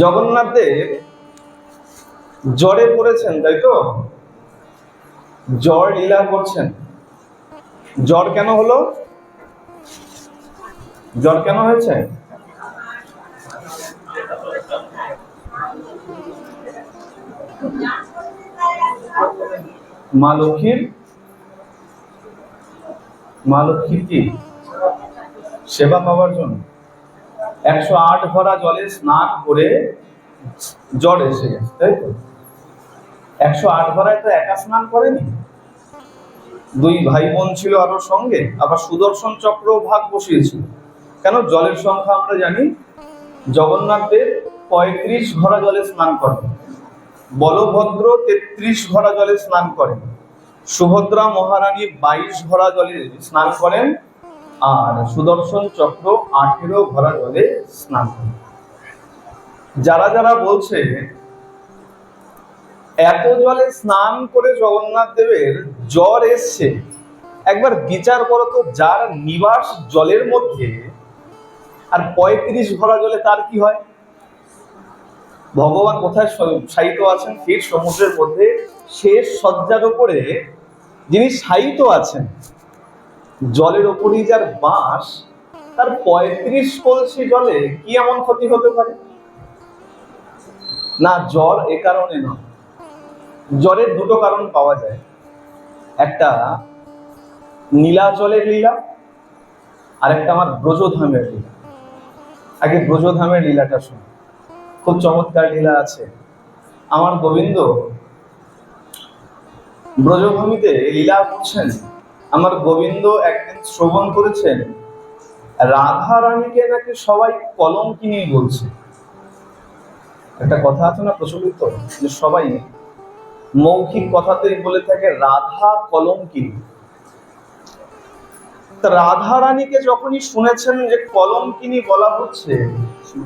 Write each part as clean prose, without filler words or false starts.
জগন্নাথ দেব জ্বরে পড়েছেন, তাই তো? জ্বর লীলা করছেন। জ্বর কেন হলো? জ্বর কেন হয়েছে? মা লক্ষ্মীর কি সেবা পাওয়ার জন্য 108 ভরা জলে স্নান করে জ্বর এসে গেছে, তাই তো? 108 ভরায় তো একা স্নান করেনি, দুই ভাই বোন ছিল আরো সঙ্গে, আবার সুদর্শন চক্র ভাগ বসিয়েছিল। কেন? জলের সংখ্যা আমরা জানি। জগন্নাথ দেব 35 ভরা জলে স্নান করেন, বলভদ্র 33 ভরা জলে স্নান করেন, সুভদ্রা মহারানী 22 ভরা জলে স্নান করেন, আর সুদর্শন চক্র 18 ভরা জলে স্নান করেন। যারা যারা বলছে এত জলে স্নান করে জগন্নাথ দেবের জ্বর এসছে, একবার বিচার করো তো, যার নিবাস জলের মধ্যে আর 35 ভরা জলে তার কি হয়? ভগবান কোথায় শায়িত আছেন? ক্ষীর সমুদ্রের মধ্যে শেষ শয্যার উপরে যিনি শায়িত আছেন, জলের ওপরই যার বাস, তার 35 কলসি জলে কি এমন ক্ষতি হতে পারে? না, জ্বর এ কারণে নয়। জ্বরের দুটো কারণ পাওয়া যায়, একটা নীলাচলের লীলা, আর একটা আমার ব্রজধামের লীলা। আগে ব্রজধামের লীলাটা শুন, খুব চমৎকার লীলা আছে। আমার গোবিন্দ ব্রজভূমিতে লীলা করছেন। আমার গোবিন্দ একদিন শ্রবণ করেছেন রাধা রানীকে নাকি সবাই কলঙ্কিনী বলছে। একটা কথা আছে না প্রচলিত, যে সবাই মৌখিক কথাতেই বলে থাকে রাধা কলঙ্কিনী। রাধা রানীকে যখনই শুনেছেন যে কলঙ্কিনী বলা হচ্ছে,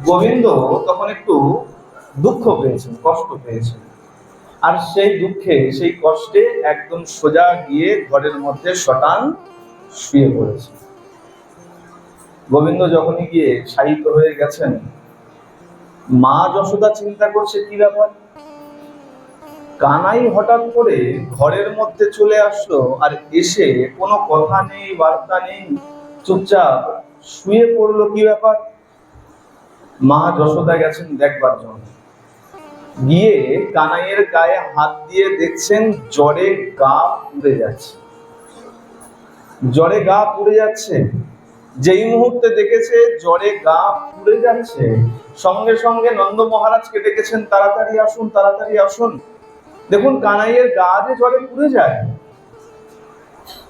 গোবিন্দ তখন একটু দুঃখ পেয়েছেন, কষ্ট পেয়েছেন। আর সেই দুঃখে, সেই কষ্টে একদম সোজা গিয়ে ঘরের মধ্যে শটান শুয়ে পড়েছে। গোবিন্দ যখনই গিয়ে শায়িত হয়ে গেছেন, মা যশোদা চিন্তা করছে কি ব্যাপার। কানাই হঠাৎ করে ঘরের মধ্যে চলে আসলো, আর এসে কোনো কথা নেই, বার্তা নেই, চুপচাপ শুয়ে পড়লো, কি ব্যাপার? মা যশোদা গেছেন দেখবার জন্য, গিয়ে কানাইয়ের গায়ে হাত দিয়ে দেখছেন জ্বরে গা পুড়ে যাচ্ছে। জ্বরে গা পুড়ে যাচ্ছে। যেই মুহূর্তে দেখেছে জ্বরে গা পুড়ে যাচ্ছে, সঙ্গে সঙ্গে নন্দ মহারাজকে ডেকেছেন, তাড়াতাড়ি আসুন, তাড়াতাড়ি আসুন, দেখুন কানাইয়ের গা যে জ্বরে পুড়ে যায়।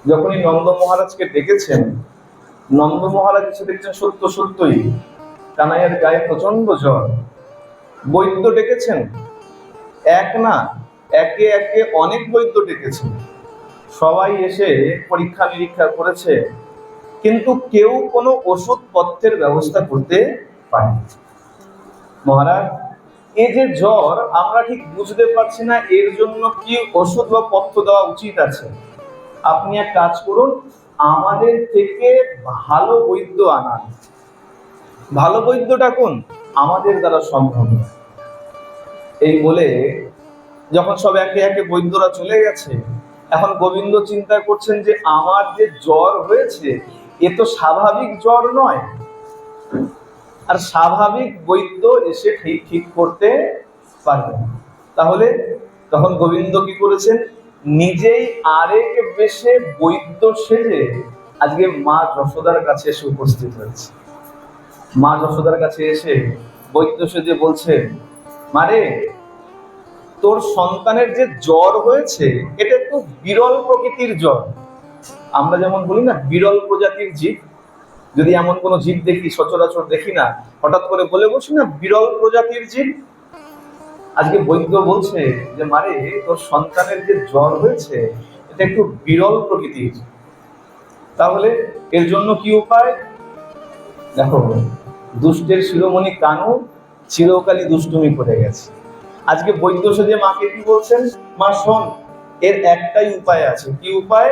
যখনই নন্দ মহারাজকে ডেকেছেন, নন্দ মহারাজ এসে দেখছেন সত্য সত্যই কানাইয়ের গায়ে প্রচন্ড জ্বর। বৈদ্য ডেকেছেন, এক না, একে একে অনেক বৈদ্য ডেকেছেন। সবাই এসে পরীক্ষা নিরীক্ষা করেছে, কিন্তু কেউ কোনো ওষুধ পথ্যের ব্যবস্থা করতে পারেনি। মহারাজ, এই যে জ্বর আমরা ঠিক বুঝতে পারছি না, এর জন্য কি ওষুধ বা পথ্য দেওয়া উচিত আছে? আপনি এক কাজ করুন, আমাদের থেকে ভালো বৈদ্য আনান। ভালো বৈদ্যটা কোন? আমাদের দ্বারা সম্ভব। এই বলে যখন সব একে একে বৈদ্যরা চলে গেছে, এখন গোবিন্দ চিন্তা করছেন যে আমার যে জ্বর হয়েছে, এ তো স্বাভাবিক জ্বর নয়, আর স্বাভাবিক বৈদ্য এসে ঠিক করতে পারবে না। তাহলে তখন গোবিন্দ কি করেছেন? নিজেই আরেক বেশে বৈদ্য সেজে আজকে মা যশোদার কাছে এসে উপস্থিত হয়েছে। মা যশোদার কাছে এসে বৈদ্য সেজে বলছে, মারে, তোর সন্তানের যে জ্বর হয়েছে, এটা একটু বিরল প্রকৃতির জ্বর। আমরা যেমন বলি না বিরল প্রজাতির জীব, যদি এমন কোন জীব দেখি, সচরাচর দেখি না, হঠাৎ করে বলে বলছি না বিরল প্রজাতির জীব। আজকে বৈদ্য বলছে যে মারে, তোর সন্তানের যে জ্বর হয়েছে, এটা একটু বিরল প্রকৃতির। তাহলে এর জন্য কি উপায়? দেখো, দুষ্টের শিরোমণি কানু চিরকালই দুষ্টুমি করে গেছে। আজকে বৈদ্য সেজে মাকে কি বলছেন? মা শোন, এর একটাই উপায় আছে। কি উপায়?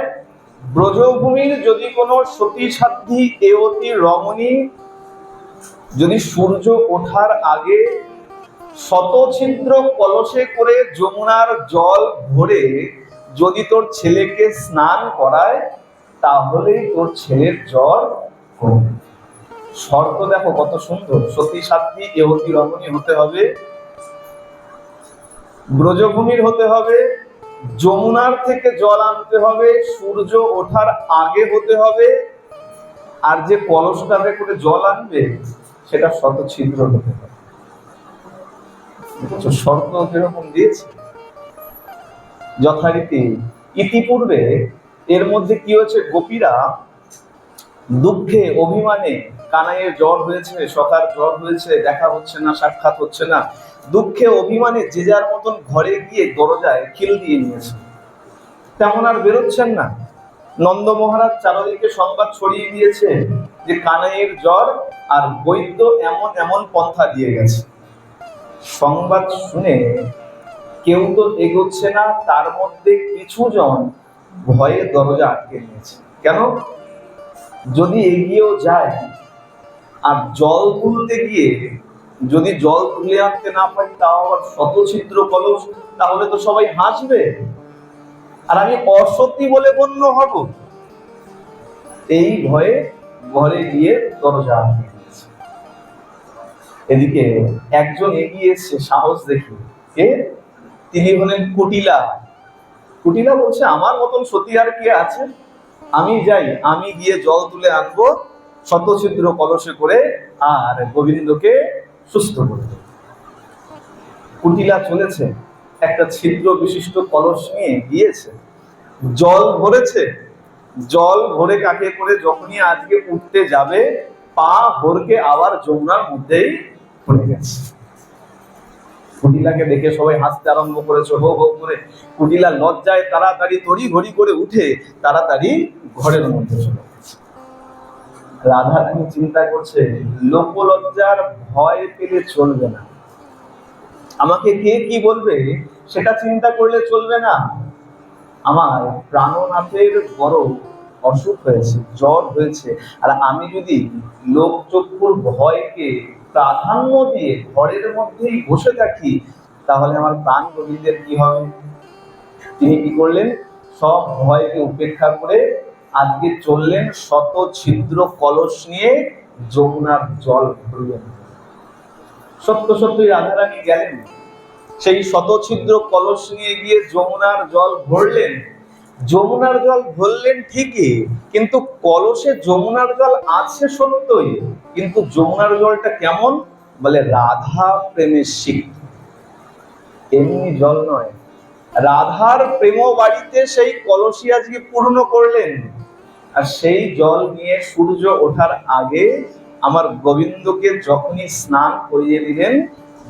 ব্রজভূমির যদি কোনো সতী সাধ্বী এয়তী রমণী যদি সূর্য ওঠার আগে শত ছিদ্র কলসে করে যমুনার জল ভরে যদি তোর ছেলেকে স্নান করায়, তাহলেই তোর ছেলের জ্বর কমবে। শর্ত দেখো কত সুন্দর, সতী সাধ্বী এহতি রমণী হতে হবে, ব্রজভূমির হতে হবে, যমুনার থেকে জল আনতে হবে সূর্য ওঠার আগে হতে হবে, আর যে কলসটাতে করে জল আনবে সেটা শত ছিদ্র হতে হবে। শর্ত কিরকম দিয়েছে যথারীতি। ইতিপূর্বে এর মধ্যে কি হয়েছে, গোপীরা দুঃখে অভিমানে কানাইয়ের জ্বর হয়েছে, সখার জ্বর হয়েছে, দেখা হচ্ছে না, সাক্ষাৎ হচ্ছে না, দুঃখে অভিমানে যে যার মতন ঘরে গিয়ে দরজায় খিল দিয়ে নিয়েছে, তেমন আর বেরোচ্ছেন না। নন্দ মহারাজ চারদিকে সংবাদ ছড়িয়ে দিয়েছে যে কানাইয়ের জ্বর, আর বৈদ্য এমন এমন পন্থা দিয়ে গেছে। সংবাদ শুনে কেউ তো এগোচ্ছে না, তার মধ্যে কিছু জন ভয়ে দরজা আটকে নিয়েছে। কেন? যদি এগিয়েও যায় আর জল তুলতে গিয়ে যদি জল তুলে আনতে না পারি, তাও আবার শত ছিদ্র কলস, তাহলে তো সবাই হাসবে আর আমি অসতী বলে গণ্য হব। এই ভয়ে ঘরে গিয়ে দরজা আটকে দিয়েছে। এদিকে একজন এগিয়ে এসে সাহস দেখে, কে? তিনি হলেন কুটিলা। কুটিলা বলছে, আমার মতন সতী আর কে আছে, আমি যাই, আমি গিয়ে জল তুলে আনবো শত ছিদ্র কলসে করে, আর গোবিন্দকে সুস্থ করে দেব। কুটিলা চলেছে, একটা ছিদ্র বিশিষ্ট কলস নিয়ে গিয়েছে, জল ভরেছে, জল ভরে কাকে করে যখনই আজকে উঠতে যাবে, পা ভরকে আবার যমুনার মধ্যেই পড়ে গেছে। কুটিলাকে দেখে সবাই হাসতে আরম্ভ করেছে, হো হো করে। কুটিলা লজ্জায় তাড়াতাড়ি তড়ি ঘড়ি করে উঠে তাড়াতাড়ি ঘরের মধ্যে চলে গেছে। রাধারানী চিন্তা করছে, লোকলজ্জার ভয় পেলে চলবে না, আমাকে কে কি বলবে সেটা চিন্তা করলে চলবে না। আমার প্রাণনাথের বড় অসুখ হয়েছে, জ্বর হয়েছে, আর আমি যদি লোকচক্ষুর ভয়কে প্রাধান্য দিয়ে ঘরের মধ্যেই বসে থাকি, তাহলে আমার প্রাণ গোবিন্দের কি হবে? তিনি কি করলেন? সব ভয়কে উপেক্ষা করে আজকে চললেন শত ছিদ্র কলস নিয়ে যমুনার জল ভরলেন। সত্য সত্যই রাধারানী গেলেন, সেই শত ছিদ্র কলস নিয়ে গিয়ে যমুনার জল ভরলেন। যমুনার জল ভরলেন ঠিকই, কিন্তু কলসে যমুনার জল আছে সত্যই, কিন্তু যমুনার জলটা কেমন? বলে রাধা প্রেমের সিক্ত, এমনি জল নয়। রাধার প্রেম বাড়িতে সেই কলসি আজকে পূর্ণ করলেন, আর সেই জল নিয়ে সূর্য ওঠার আগে আমার গোবিন্দকে যখনই স্নান করিয়ে দিলেন,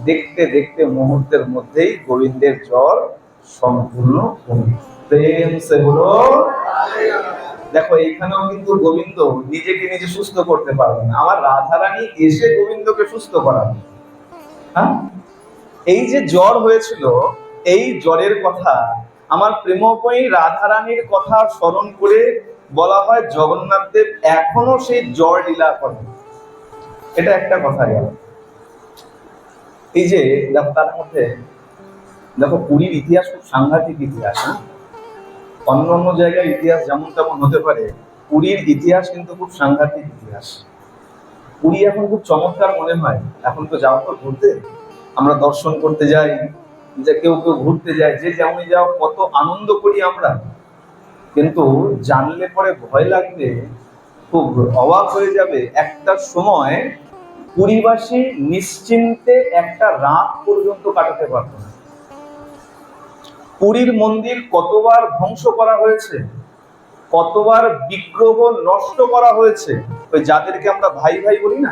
দেখতে দেখতে মুহূর্তের মধ্যেই গোবিন্দের জ্বর সম্পূর্ণ কমে। প্রেম সে হলো। দেখো এইখানেও কিন্তু গোবিন্দ নিজেকে নিজে সুস্থ করতে পারবে না, আমার রাধারানী এসে গোবিন্দকে সুস্থ করাবে। হ্যাঁ, এই যে জ্বর হয়েছিল, এই জ্বরের কথা আমার প্রেমময়ী রাধারানীর কথা স্মরণ করে বলা হয় জগন্নাথ দেব এখনো সেই জ্বর লীলা করেন। এটা একটা কথা গেল। এই যে দেখো, তার মধ্যে দেখো পুরীর ইতিহাস খুব সাংঘাতিক ইতিহাস। অন্য অন্য জায়গায় ইতিহাস যেমন তেমন হতে পারে, পুরীর ইতিহাস কিন্তু খুব সাংঘাতিক ইতিহাস। পুরী এখন খুব চমৎকার মনে হয়। এখন তো যাও তো ঘুরতে, আমরা দর্শন করতে যাই, যে কেউ কেউ ঘুরতে যায়, যে যেমন যাও, কত আনন্দ করি আমরা। কিন্তু জানলে পরে ভয় লাগবে, খুব অবাক হয়ে যাবে। একটা সময় পুরীবাসী নিশ্চিন্তে একটা রাত পর্যন্ত কাটাতে পারত না। পুরীর মন্দির কতবার ধ্বংস করা হয়েছে, কতবার বিগ্রহ নষ্ট করা হয়েছে। ওই যাদেরকে আমরা ভাই ভাই বলি না,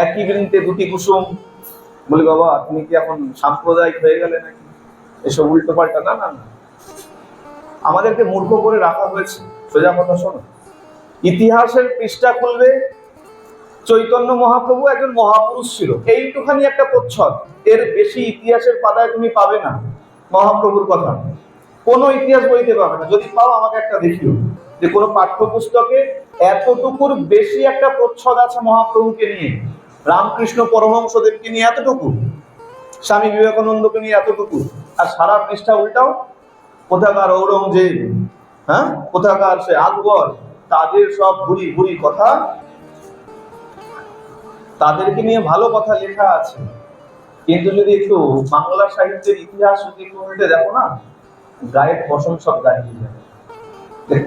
একই বৃন্তে দুটি কুসুম, বলি বাবা তুমি কি এখন সাম্প্রদায়িক হয়ে গেলে নাকি, এসব উল্টো পাল্টা। না না না, আমাদেরকে মূর্খ করে রাখা হয়েছে। সোজা কথা শোনো, ইতিহাসের পৃষ্ঠা খুলবে, চৈতন্য মহাপ্রভু একজন মহাপুরুষ ছিল, এইটুখানি একটা প্রচ্ছদ, এর বেশি ইতিহাসের পাতায় তুমি পাবে না মহাপ্রভুর কথা। কোনো ইতিহাস বইতে পাবে না। যদি পাও আমাকে একটা দেখিও, যে কোনো পাঠ্যপুস্তকে এতটুকুর বেশি একটা প্রচ্ছদ আছে মহাপ্রভুকে নিয়ে, রামকৃষ্ণ পরমহংসদেবকে নিয়ে এতটুকু। স্বামী বিবেকানন্দকে নিয়ে এতটুকু, আর সারা পৃষ্ঠা উল্টাও কোথাকার ঔরঙ্গজেব, হ্যাঁ, কোথাকার সে আকবর, তাদের সব ভুরি ভুরি কথা, তাদেরকে নিয়ে ভালো কথা লেখা আছে। কিন্তু যদি একটু বাংলা সাহিত্যের ইতিহাস যদি একটু উল্টে দেখো না, গায়ের পশম সব দাঁড়িয়ে যায়,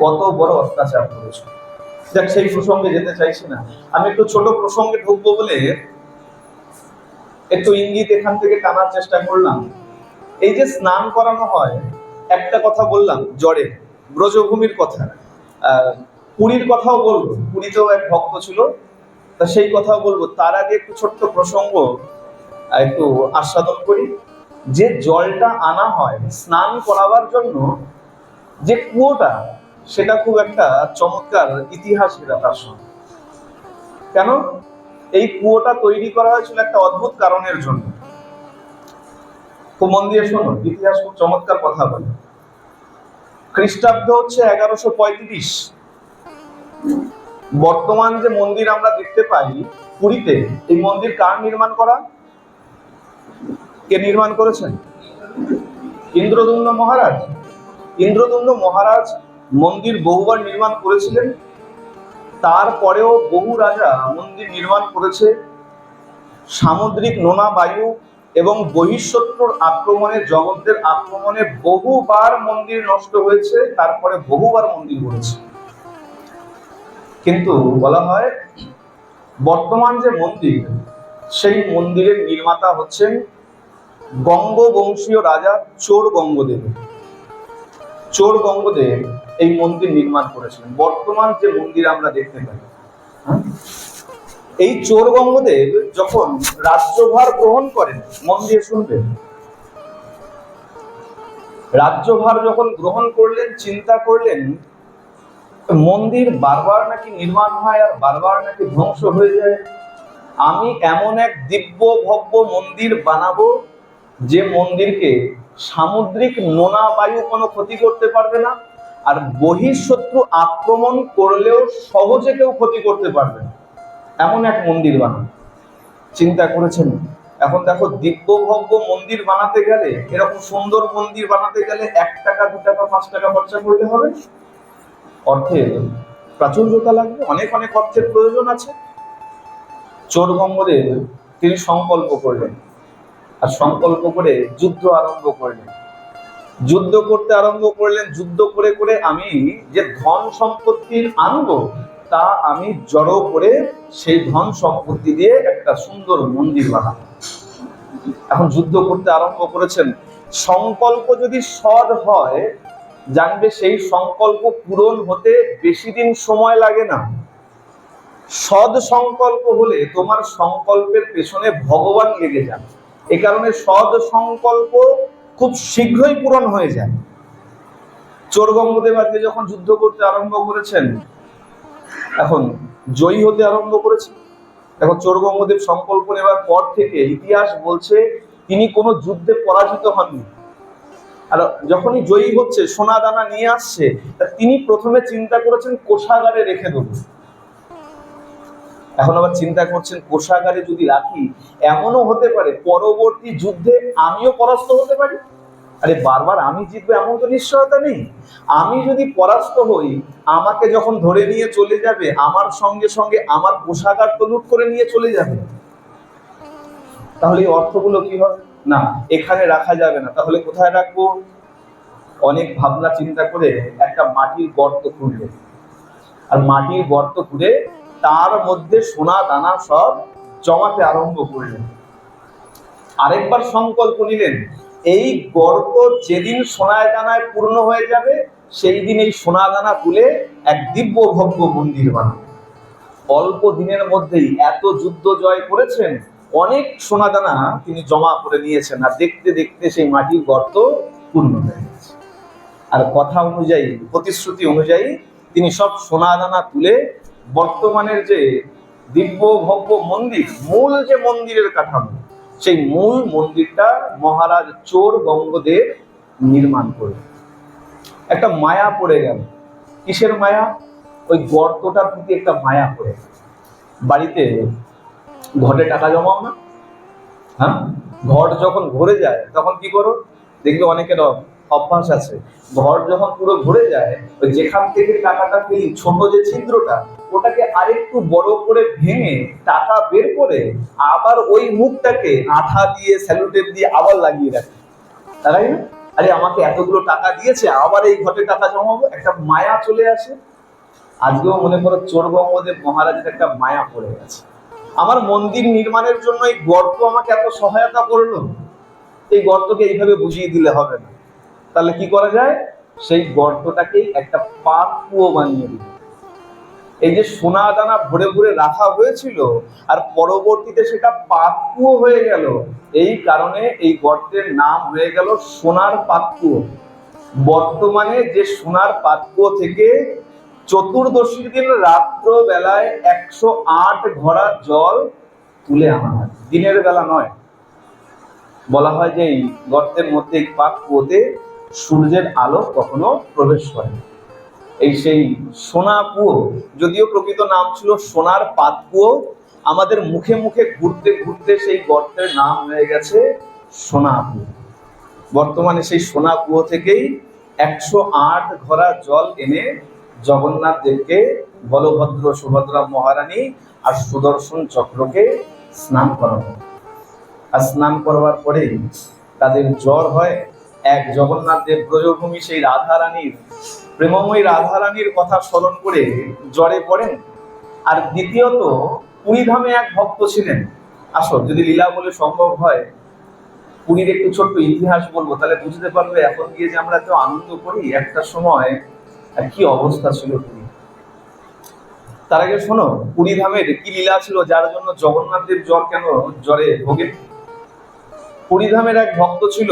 কত বড় অত্যাচার করেছে। দেখ, সেই প্রসঙ্গে যেতে চাইছি না, আমি একটু ছোট প্রসঙ্গে ঢুকবো বলে একটু ইঙ্গিত এখান থেকে টানার চেষ্টা করলাম। এই যে স্নান করানো হয়, একটা কথা বললাম জ্বরে, ব্রজভূমির কথা, পুরীর কথাও বলবো, পুরীতেও এক ভক্ত ছিল, তা সেই কথাও বলবো। তার আগে একটু ছোট্ট প্রসঙ্গ একটু আস্বাদন করি। যে জলটা আনা হয় স্নান করাবার জন্য, যে কুয়োটা, সেটা খুব একটা চমৎকার ইতিহাসের তার সঙ্গে। কেন এই কুয়োটা তৈরি করা হয়েছিল? একটা অদ্ভুত কারণের জন্য। খুব মন দিয়ে শোনো, ইতিহাস খুব চমৎকার কথা বলে। খ্রিস্টাব্দ হচ্ছে 1135। বর্তমান যে মন্দির আমরা দেখতে পাই পুরীতে, এই মন্দির কার নির্মাণ করা? কে নির্মাণ করেছেন? ইন্দ্রদুম্ন মহারাজ। ইন্দ্রদুম্ন মহারাজ মন্দির বহুবার নির্মাণ করেছিলেন, তারপরেও বহু রাজা মন্দির নির্মাণ করেছে। সামুদ্রিক নোনা বায়ু এবং বহিঃশত্রুর আক্রমণে, জগতের আক্রমণে বহুবার মন্দির নষ্ট হয়েছে, তারপরে বহুবার মন্দির গড়েছে। কিন্তু বলা হয় বর্তমান যে মন্দির, সেই মন্দিরের নির্মাতা হচ্ছেন গঙ্গবংশীয় রাজা চোর গঙ্গদেব। চোর গঙ্গদেব এই মন্দির নির্মাণ করেছিলেন, বর্তমান যে মন্দির আমরা দেখতে পাই। এই চোর গঙ্গদেব যখন রাজ্যভার গ্রহণ করেন, মন দিয়ে শুনবেন, রাজ্যভার যখন গ্রহণ করলেন, চিন্তা করলেন মন্দির বারবার নাকি নির্মাণ হয় আর বারবার নাকি ধ্বংস হয়ে যায়, আমি এমন এক দিব্য ভব্য মন্দির বানাবো যে মন্দিরকে সামুদ্রিক নোনা বায়ু কোনো ক্ষতি করতে পারবে না, আর বহিঃশত্রু আক্রমণ করলেও সহজে কেউ ক্ষতি করতে পারবে না, এমন এক মন্দির বানাবো। চিন্তা করেছেন? এখন দেখো, দিব্য ভব্য মন্দির বানাতে গেলে, এরকম সুন্দর মন্দির বানাতে গেলে 1 টাকা 2 টাকা 5 টাকা খরচা করতে হবে, অর্থের প্রাচুর্যতা লাগবে, অনেক অনেক অর্থের প্রয়োজন আছে। চোর গঙ্গদেব তিনি সংকল্প করলেন, আর সংকল্প করে যুদ্ধ আরম্ভ করলেন। যুদ্ধ করতে আরম্ভ করলেন, যুদ্ধ করে করে আমি যে ধন সম্পত্তির আনবো, তা আমি জড়ো করে সেই ধন সম্পত্তি দিয়ে একটা সুন্দর মন্দির বানাবো। এখন যুদ্ধ করতে আরম্ভ করেছেন। সংকল্প যদি সৎ হয়, জানবে সেই সংকল্প পূরণ হতে বেশি দিন সময় লাগে না। সৎ সংকল্প হলে তোমার সংকল্পের পেছনে ভগবান লেগে যান, এ কারণে সৎ সংকল্প খুব শীঘ্রই পূরণ হয়ে যায়। চোর গঙ্গদেব আজকে যখন যুদ্ধ করতে আরম্ভ করেছেন, এখন জয়ী হতে আরম্ভ করেছে। এখন চোর গঙ্গদেব সংকল্প নেবার পর থেকে ইতিহাস বলছে তিনি কোনো যুদ্ধে পরাজিত হননি। আর যখনই জয়ী হচ্ছে, সোনা দানা নিয়ে আসছে, তিনি প্রথমে চিন্তা করেছেন কোষাগারে রেখে দেবো। এখন আবার চিন্তা করছেন কোষাগারে যদি রাখি, এমনও হতে পারে পরবর্তী যুদ্ধে আমিও পরাস্ত হতে পারি। আরে বারবার আমি জিতবো এমন তো নিশ্চয়তা নেই। আমি যদি পরাস্ত হই, আমাকে যখন ধরে নিয়ে চলে যাবে, আমার সঙ্গে সঙ্গে আমার কোষাগার তো লুট করে নিয়ে চলে যাবে। তাহলে এই অর্থগুলো কি হবে? না, এখানে রাখা যাবে না, তাহলে কোথায় রাখবো? অনেক ভাবনা চিন্তা করে একটা মাটির গর্ত খুঁড়লেন, আর মাটির গর্ত খুঁড়ে তার মধ্যে সোনা দানা সব জমাতে আরম্ভ করলেন। আরেকবার সংকল্প নিলেন, এই গর্ত যেদিন সোনায় দানায় পূর্ণ হয়ে যাবে, সেই দিন এই সোনা দানা তুলে এক দিব্য ভব্য মন্দির বানাবো। অল্প দিনের মধ্যেই এত যুদ্ধ জয় করেছেন, অনেক সোনা দানা তিনি জমা করে নিয়েছেন, আর দেখতে দেখতে সেই মাটির গর্ত পূর্ণ হয়ে গেছে। আর কথা অনুযায়ী, প্রতিশ্রুতি অনুযায়ী তিনি সব সোনা দানা তুলে বর্তমানের যে দিব্য ভব্য মন্দির, মূল যে মন্দিরের কাঠামো, সেই মূল মন্দিরটা মহারাজ চোর গঙ্গদেব নির্মাণ করলেন। একটা মায়া পড়ে গেল। কিসের মায়া? ওই গর্তটার প্রতি একটা মায়া পড়ে। বাড়িতে ঘটে টাকা জমাও না? হ্যাঁ, ঘর যখন ভরে যায় তখন কি করো, দেখবে অনেকের অভ্যাস আছে, ঘর যখন পুরো ভরে যায় ওই যেখান থেকে টাকাটা ফেলি ছোট যে ছিদ্রটা ওটাকে আরেকটু বড় করে ভেঙে টাকা বের করে আবার ওই মুখটাকে আঠা দিয়ে স্যালুটেপ দিয়ে আবার লাগিয়ে রাখে, তাই না? আরে আমাকে এতগুলো টাকা দিয়েছে, আবার এই ঘটে টাকা জমাবো, একটা মায়া চলে আসে। আজকেও মনে করো চোর বঙ্গদেব মহারাজের একটা মায়া পড়ে গেছে, আমার মন্দির নির্মাণের জন্য এই গর্ত আমাকে এত সহায়তা করলো, এই গর্তকে এইভাবে বুঝিয়ে দিলে হবে না, তাহলে কি করা যায়, সেই গর্তটাকে একটা পাপ কুয়ো বানিয়ে দিল। এই যে সোনা দানা ভরে ভরে রাখা হয়েছিল আর পরবর্তীতে সেটা পাপ কুয়ো হয়ে গেল, এই কারণে এই গর্তের নাম হয়ে গেল সোনার পাতকুয়ো। বর্তমানে যে সোনার পাতকুয়ো থেকে চতুর্দশীর দিন রাত্র বেলায় 108 ঘড়া জল তুলে আনা হয়, দিনের বেলা নয়। বলা হয় যে এই গর্তের মধ্যে এই পাতকুয়োতে সূর্যের আলো কখনো প্রবেশ করে। এই সেই সোনা কুয়ো, যদিও প্রকৃত নাম ছিল সোনার পাতকুয়ো, আমাদের মুখে মুখে ঘুরতে ঘুরতে সেই গর্তের নাম হয়ে গেছে সোনা কুয়ো। বর্তমানে সেই সোনা কুয়ো থেকেই 108 ঘড়া জল এনে জগন্নাথ দেবকে, বলভদ্র সুভদ্রা মহারানী আর সুদর্শন চক্রকে স্নান করানো। আর স্নান করবার পরে তাদের জ্বর হয়। এক, জগন্নাথ দেব ব্রজভূমি সেই রাধারানীর, প্রেমময়ী রাধারানীর কথা স্মরণ করে জ্বরে পড়েন। আর দ্বিতীয়ত পুরীধামে এক ভক্ত ছিলেন। আসো, যদি লীলা বলে সম্ভব হয় পুরীর একটু ছোট্ট ইতিহাস বলবো, তাহলে বুঝতে পারবে এখন গিয়ে যে আমরা এত আনন্দ করি, একটা সময় কি অবস্থা ছিল পুরী। তার আগে শোনো, পুরীধামের কি লীলা ছিল যার জন্য জগন্নাথ দেব জ্বর কেন জ্বরে ভোগেন। পুরীধামের এক ভক্ত ছিল,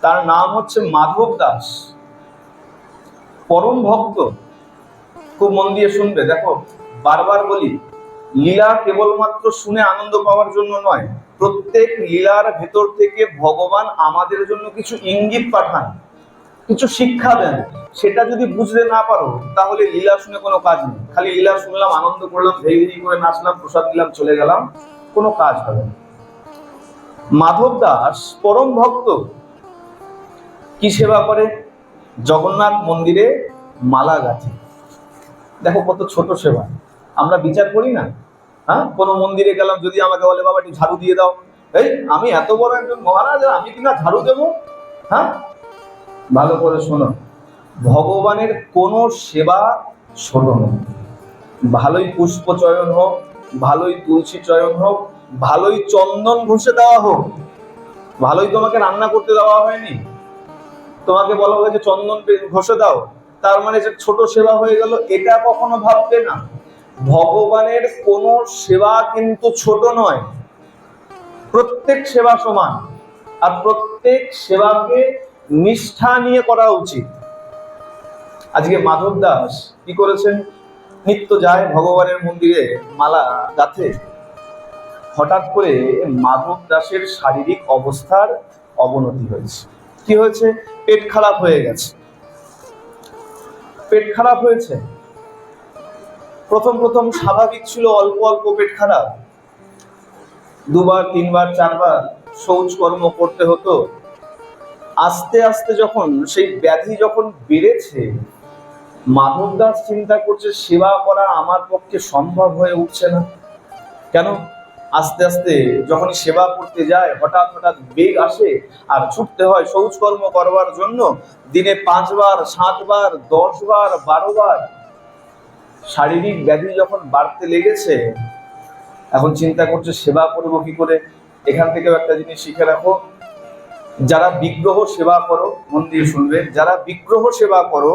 তার নাম হচ্ছে মাধব দাস, পরম ভক্ত। খুব মন দিয়ে শুনবে, দেখো বারবার বলি, লীলা কেবলমাত্র শুনে আনন্দ পাওয়ার জন্য নয়, প্রত্যেক লীলার ভেতর থেকে ভগবান আমাদের জন্য কিছু ইঙ্গিত পাঠান, কিছু শিক্ষা দেন। সেটা যদি বুঝতে না পারো তাহলে লীলা শুনে কোনো কাজ নেই। খালি লীলা শুনলাম, আনন্দ করলাম, ধেই ধেই করে নাচলাম, প্রসাদ দিলাম, চলে গেলাম, কোনো কাজ হবে না। মাধব দাস পরম ভক্ত, কি সেবা করে, জগন্নাথ মন্দিরে মালা গাঁথে। দেখো কত ছোট সেবা, আমরা বিচার করি না। হ্যাঁ, কোনো মন্দিরে গেলাম, যদি আমাকে বলে বাবা একটু ঝাড়ু দিয়ে দাও, এই আমি এত বড় একজন মহারাজ, আমি কিনা ঝাড়ু দেবো? হ্যাঁ, ভালো করে শোনো, ভগবানের কোন সেবা ছোট নয়। ভালোই পুষ্প চয়ন হোক, ভালোই তুলসী চয়ন হোক, ভালোই চন্দন ঘষে দেওয়া হোক, ভালোই তোমাকে রান্না করতে দেওয়া হয়নি, তোমাকে বলা হয়েছে চন্দন ঘষে দাও, তার মানে যে ছোট সেবা হয়ে গেল, এটা কখনো ভাববে না। ভগবানের কোন সেবা কিন্তু ছোট নয়, প্রত্যেক সেবা সমান, আর প্রত্যেক সেবাকে নিষ্ঠা নিয়ে করা উচিত। আজকে মাধব দাস কি করেছেন, নিত্য যায় ভগবানের মন্দিরে মালা গাঁথে। হঠাৎ করে মাধব দাসের শারীরিক অবস্থার অবনতি হয়েছে। কি হয়েছে, পেট খারাপ হয়ে গেছে। পেট খারাপ হয়েছে, প্রথম প্রথম স্বাভাবিক ছিল, অল্প অল্প পেট খারাপ, 2 বার 3 বার 4 বার শৌচ কর্ম করতে হতো। আস্তে আস্তে যখন সেই ব্যাধি যখন বেড়েছে, মাধব দাস চিন্তা করছে সেবা করা আমার পক্ষে সম্ভব হয়ে উঠছে না। কেন, আস্তে আস্তে যখন সেবা করতে যায় হঠাৎ হঠাৎ বেগ আসে আর ছুটতে হয় শৌচকর্ম করবার জন্য, দিনে 5 বার 7 বার 10 বার 12 বার। শারীরিক ব্যাধি যখন বাড়তে লেগেছে, এখন চিন্তা করছে সেবা করবো কি করে। এখান থেকেও একটা জিনিস শিখে রাখো, যারা বিগ্রহ সেবা করো, মন দিয়ে শুনবে, যারা বিগ্রহ সেবা করো,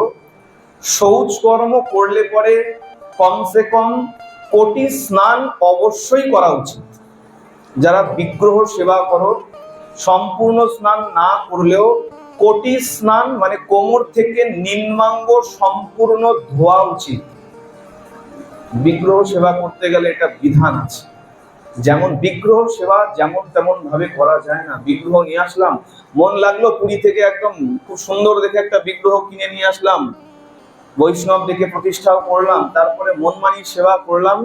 শৌচকর্ম করলে পরে কমসে কম কোটি স্নান অবশ্যই করা উচিত। যারা বিগ্রহ সেবা করো, সম্পূর্ণ স্নান না করলেও কোটি স্নান মানে কোমর থেকে নিম্নাঙ্গ সম্পূর্ণ ধোয়া উচিত। বিগ্রহ সেবা করতে গেলে এটা বিধান আছে। যেমন বিগ্রহ সেবা যেমন তেমন ভাবে করা যায় না। বিগ্রহ নিয়ে আসলাম, মন লাগলো পুরী থেকে একদম খুব সুন্দর দেখে একটা বিগ্রহ কিনে নিয়ে আসলাম, বৈষ্ণব দেখে প্রতিষ্ঠাও করলাম, তারপরে মন মানি সেবা করলাম,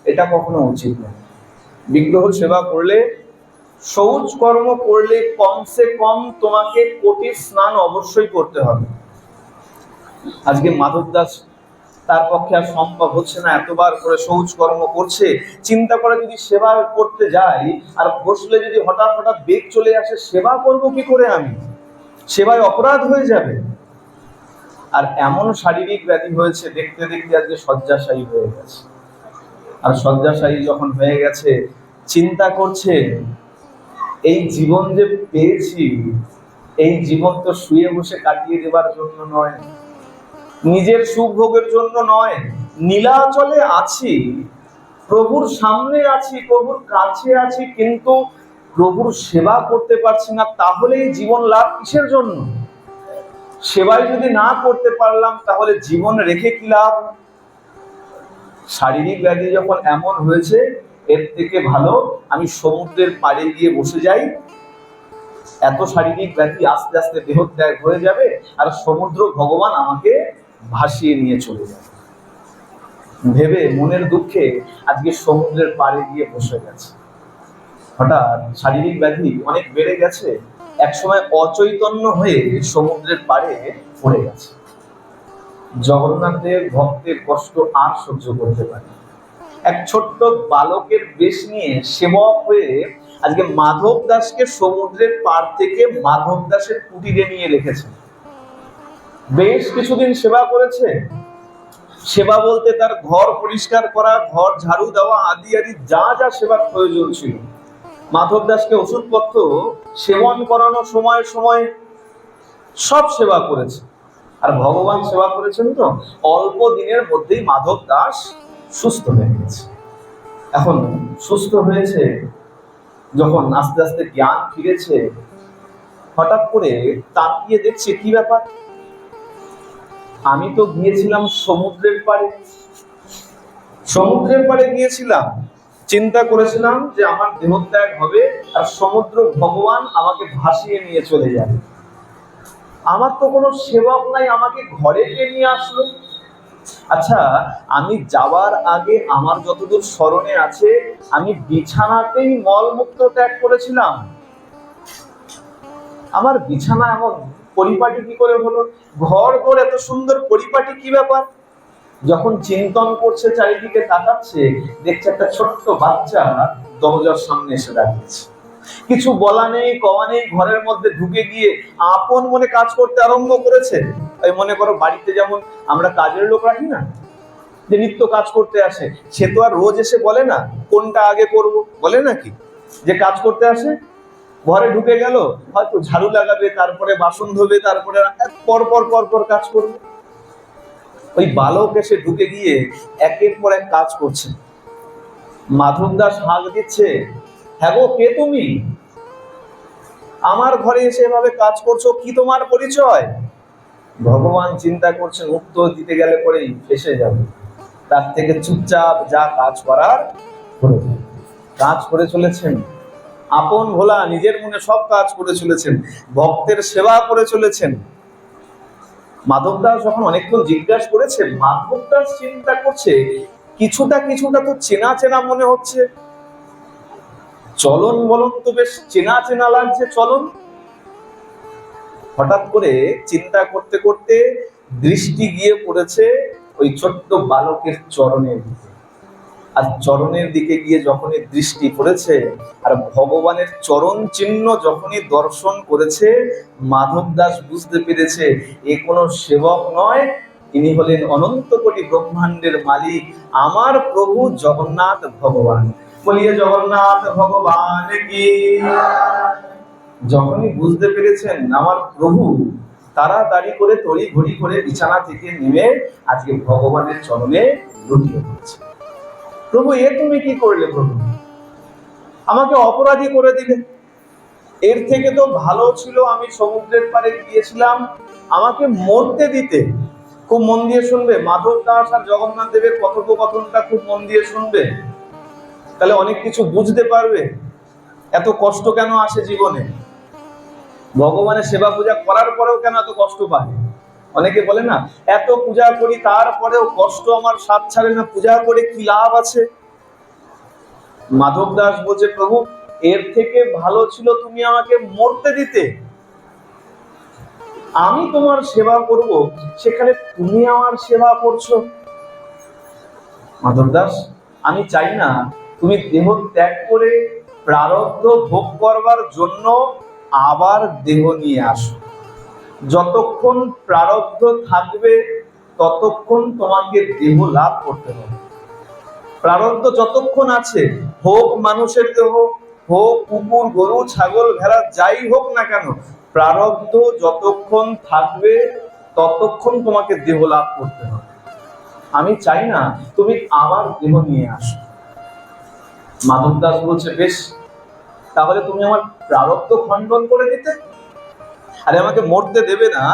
এটা কখনো উচিত নয়। বিগ্রহ সেবা করলে শৌচ কর্ম করলে কমসে কম তোমাকে কোটি স্নান অবশ্যই করতে হবে। আজকে মাধব দাস তার পক্ষে আর সম্ভব হচ্ছে না, এতবার করে শৌচ কর্ম করছে। চিন্তা করে যদি সেবা করতে যাই আর বসলে যদি হঠাৎ হঠাৎ বেগ চলে আসে, সেবা করব কি করে? আমি সেবায় অপরাধ হয়ে যাবে। আর এমন শারীরিক ব্যাধি হয়েছে, দেখতে দেখতে আজকে শয্যাশায়ী হয়ে গেছে। আর শয্যাশায়ী যখন হয়ে গেছে, চিন্তা করছে এই জীবন যে পেয়েছি, এই জীবন তো শুয়ে বসে কাটিয়ে দেবার জন্য নয়, নিজের সুখ ভোগের জন্য নয়। নীলাচলে আছি, প্রভুর সামনে আছি, প্রভুর কাছে আছি, কিন্তু প্রভুর সেবা করতে পারছি না। তাহলে এই জীবন লাভ কিসের জন্য? সেবাই যদি না করতে পারলাম, তাহলে জীবন রেখে কি লাভ? শারীরিক ব্যাধি যখন এমন হয়েছে, এর থেকে ভালো আমি সমুদ্রের পাড়ে গিয়ে বসে যাই। এত শারীরিক ব্যাধি আস্তে আস্তে দেহত্যাগ হয়ে যাবে, আর সমুদ্র ভগবান আমাকে ভাসিয়ে নিয়ে চলে যাবে। ভেবে মনের দুঃখে আজকে সমুদ্রের পাড়ে গিয়ে বসে গেছে। হঠাৎ শারীরিক ব্যাধি অনেক বেড়ে গেছে, একসময় অচৈতন্য হয়ে সমুদ্রের পাড়ে পড়ে গেছে। জগন্নাথের ভক্তের কষ্ট আর সহ্য করতে পারে, এক ছোট্ট বালকের বেশ নিয়ে সেবক হয়ে আজকে মাধব দাসকে সমুদ্রের পাড় থেকে মাধব দাসের কুটিরে নিয়ে রেখেছে। বেশ কিছুদিন সেবা করেছে। সেবা বলতে তার ঘর পরিষ্কার করা, ঘর ঝাড়ু দেওয়া আদি আদি যা যা সেবার প্রয়োজন ছিল। মাধব দাসকে ওষুধপত্র সেবন করানো সময় সময় সব সেবা করেছে। আর ভগবান সেবা করেছেন তো, অল্প দিনের মধ্যেই মাধব দাস সুস্থ হয়ে গেছে। এখন সুস্থ হয়েছে যখন আস্তে আস্তে জ্ঞান ফিরেছে, হঠাৎ করে তাকিয়ে দেখছে কি ব্যাপার, আমি তো গিয়েছিলাম সমুদ্রের পাড়ে, সমুদ্রের পাড়ে গিয়েছিলাম, চিন্তা করেছিলাম যে আমার দেহত্যাগ হবে আর সমুদ্র ভগবান আমাকে ভাসিয়ে নিয়ে চলে যাবে। আমার তো কোনো সেবক নাই, আমাকে ঘরে কে নিয়ে আসলো? আচ্ছা, আমি যাওয়ার আগে আমার যতদূর স্মরণে আছে, আমি বিছানাতেই মলমূত্র ত্যাগ করেছিলাম। আমার বিছানা এমন পরিপাটি কি করে হলো? ঘর ঘর এত সুন্দর পরিপাটি কি ব্যাপার? যখন চিন্তন করছে, চারিদিকে তাকাচ্ছে, দেখছে একটা ছোট্ট বাচ্চা দরজার সামনে এসে দাঁড়িয়েছে। কিছু বলা নেই, কওয়া নেই, ঘরের মধ্যে ঢুকে গিয়ে আপন মনে কাজ করতে আরম্ভ করেছে। এই মনে করো বাড়িতে যেমন আমরা কাজের লোক রাখি না, যে নিত্য কাজ করতে আসে, সে তো আর রোজ এসে বলে না কোনটা আগে করব, বলে নাকি? যে কাজ করতে আসে, ঘরে ঢুকে গেল, হয়তো ঝাড়ু লাগাবে, তারপরে বাসন ধোবে, তারপরে পর পর পর পর কাজ করবে। ওই বালক এসে ঢুকে গিয়ে একের পর এক কাজ করছে। মাধব দাস হাঁক দিচ্ছে, হ্যাঁ গো, কে তুমি? আমার ঘরে এসে এভাবে কাজ করছো, কি তোমার পরিচয়? ভগবান চিন্তা করছেন উত্তর দিতে গেলে পরেই ফেসে যাবে, তার থেকে চুপচাপ যা কাজ করার করে যাবে। কাজ করে চলেছেন, আপন ভোলা নিজের মনে সব কাজ করে চলেছেন, ভক্তের সেবা করে চলেছেন। মাধব দাস যখন অনেকক্ষণ জিজ্ঞাসা করেছে, মাধব দাস চিন্তা করছে কিছুটা কিছুটা তো চেনা চেনা মনে হচ্ছে, চলন বলন তো বেশ চেনা চেনা লাগছে চলন। হঠাৎ করে চিন্তা করতে করতে দৃষ্টি গিয়ে পড়েছে ওই ছোট্ট বালকের চরণের দিকে। আর চরণের দিকে গিয়ে যখনই দৃষ্টি পড়েছে আর ভগবানের চরণ চিহ্ন যখনই দর্শন করেছে, মাধব দাস বুঝতে পেরেছে এ কোনো সেবক নয়, ইনি হলেন অনন্ত কোটি ব্রহ্মাণ্ডের মালিক, আমার প্রভু জগন্নাথ ভগবান। বলিয়ে জগন্নাথ ভগবান কি। যখনই বুঝতে পেরেছেন আমার প্রভু, তাড়াতাড়ি করে তড়ি ঘড়ি করে বিছানা থেকে নেমে আজকে ভগবানের চরণে লুটিয়ে পড়েছে। প্রভু, এ তুমি কি করলে? প্রভু, আমাকে অপরাধী করে দিলে। এর থেকে তো ভালো ছিল আমি সমুদ্রের পাড়ে গিয়েছিলাম, আমাকে মরতে দিতে। খুব মন দিয়ে শুনবে, মাধব দাস আর জগন্নাথ দেবের কথোপকথনটা খুব মন দিয়ে শুনবে, তাহলে অনেক কিছু বুঝতে পারবে এত কষ্ট কেন আসে জীবনে। ভগবানের সেবা পূজা করার পরেও কেন এত কষ্ট পায়? অনেকে বলে না, এত পূজা করি তারপরেও কষ্ট আমার সাথ ছাড়ে না, পূজা করে কি লাভ আছে? মাধব দাস বলছে, প্রভু এর থেকে ভালো ছিল তুমি আমাকে মরতে দিতে। আমি তোমার সেবা করব, সেখানে তুমি আমার সেবা করছো। মাধব দাস, আমি চাই না তুমি দেহ ত্যাগ করে প্রারব্ধ ভোগ করবার জন্য আবার দেহ নিয়ে আসো। যতক্ষণ প্রারব্ধ থাকবে ততক্ষণ তোমাকে দেহ লাভ করতে হবে। প্রারব্ধ যতক্ষণ আছে, হোক মানুষের দেহ, হোক কুকুর, গরু, ছাগল, ভেড়া, যাই হোক না কেন, প্রারব্ধ যতক্ষণ থাকবে ততক্ষণ তোমাকে দেহ লাভ করতে হবে। আমি চাই না তুমি আবার দেহ নিয়ে আসো। মাধব দাস বলছে, বেশ, তাহলে তুমি আমার প্রারব্ধ খণ্ডন করে দিতে। আরে আমাকে মরতে দেবে না,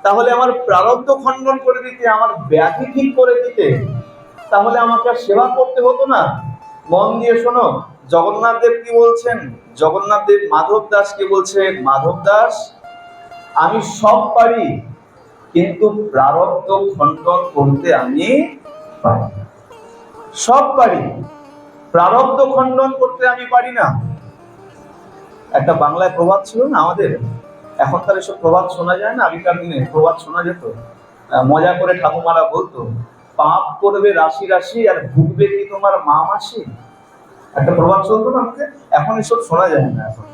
তাহলে আমার প্রারব্ধ খণ্ডন করে দিতে, আমার ব্যাধি ঠিক করে দিতে, তাহলে আমাকে আর সেবা করতে হতো না। মন দিয়ে শোনো, জগন্নাথ দেব কি বলছেন। জগন্নাথ দেব মাধব দাসকে বলছে, মাধব দাস, আমি সব পারি, কিন্তু প্রারব্ধ খণ্ডন করতে আমি পারি না। সব পারি, প্রারব্ধ খণ্ডন করতে আমি পারি না। একটা বাংলায় প্রবাদ ছিল না আমাদের, এখন তার এসব প্রবাদ শোনা যায় না, আগেকার দিনে প্রবাদ শোনা যেত। মজা করে ঠাকুমারা বলতো, পাপ করবে রাশি রাশি আর ভুগবে কি তোমার মা মাসি। একটা প্রবাদ চলতো না আমাকে, এখন এসব শোনা যায় না এখন।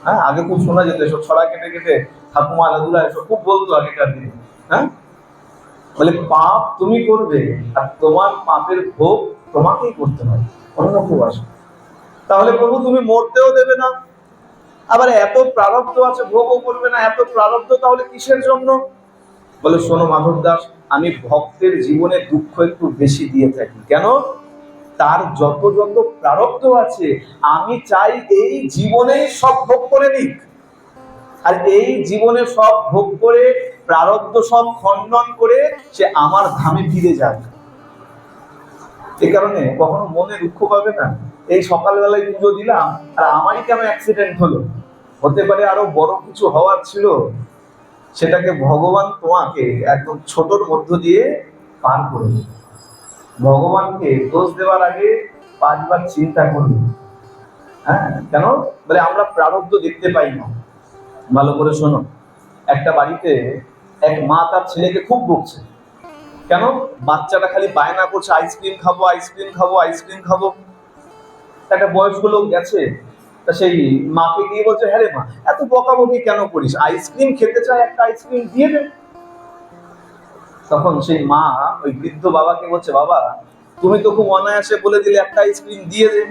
হ্যাঁ, আগে খুব শোনা যেত এসব, ছড়া কেটে কেটে ঠাকুমা দাদুরা এসব খুব বলতো আগেকার দিনে। হ্যাঁ, বলে পাপ তুমি করবে আর তোমার পাপের ভোগ তোমাকেই করতে হয়, অন্য কেউ আসে। তাহলে প্রভু তুমি মরতেও দেবে না, আবার এত প্রারব্ধ আছে ভোগও করবে না, এত প্রারব্ধ তাহলে কিসের জন্য? বলে, শোনো মাধব দাস, আমি ভক্তের জীবনে দুঃখ একটু বেশি দিয়ে থাকি। কেন? তার যত যত প্রারব্ধ আছে আমি চাই এই জীবনেই সব ভোগ করে নিক, আর এই জীবনে সব ভোগ করে প্রারব্ধ সব খণ্ডন করে সে আমার ধামে ফিরে যাক। এই কারণে কখনো মনে দুঃখ পাবে না। এই সকালবেলায় পুজো দিলাম আর আমারই কেন অ্যাক্সিডেন্ট হলো, হতে পারে আরো বড় কিছু হওয়ার ছিল, সেটাকে ভগবান তোমাকে একদম ছোটর মধ্য দিয়ে পার করে দেবে। ভগবানকে দোষ দেওয়ার আগে 5 বার চিন্তা করবে। হ্যাঁ, কেন? বলে আমরা প্রারব্ধ দেখতে পাই না। ভালো করে শোনো, একটা বাড়িতে এক মা তার ছেলেকে খুব বকছে। কেন? বাচ্চাটা খালি বায়না করছে, আইসক্রিম খাবো, আইসক্রিম খাবো, আইসক্রিম খাবো। একটা বয়স্ক লোক গেছে, তা সেই মাকে গিয়ে বলছে, হ্যাঁ রে মা, এত বকাবকি কেন করিস, আইসক্রিম খেতে চায়, একটা আইসক্রিম দিয়ে দে। তখন সেই মা ওই বৃদ্ধ বাবাকে বলছে, বাবা তুমি তো খুব অনায়াসে বলে দিলে একটা আইসক্রিম দিয়ে দে,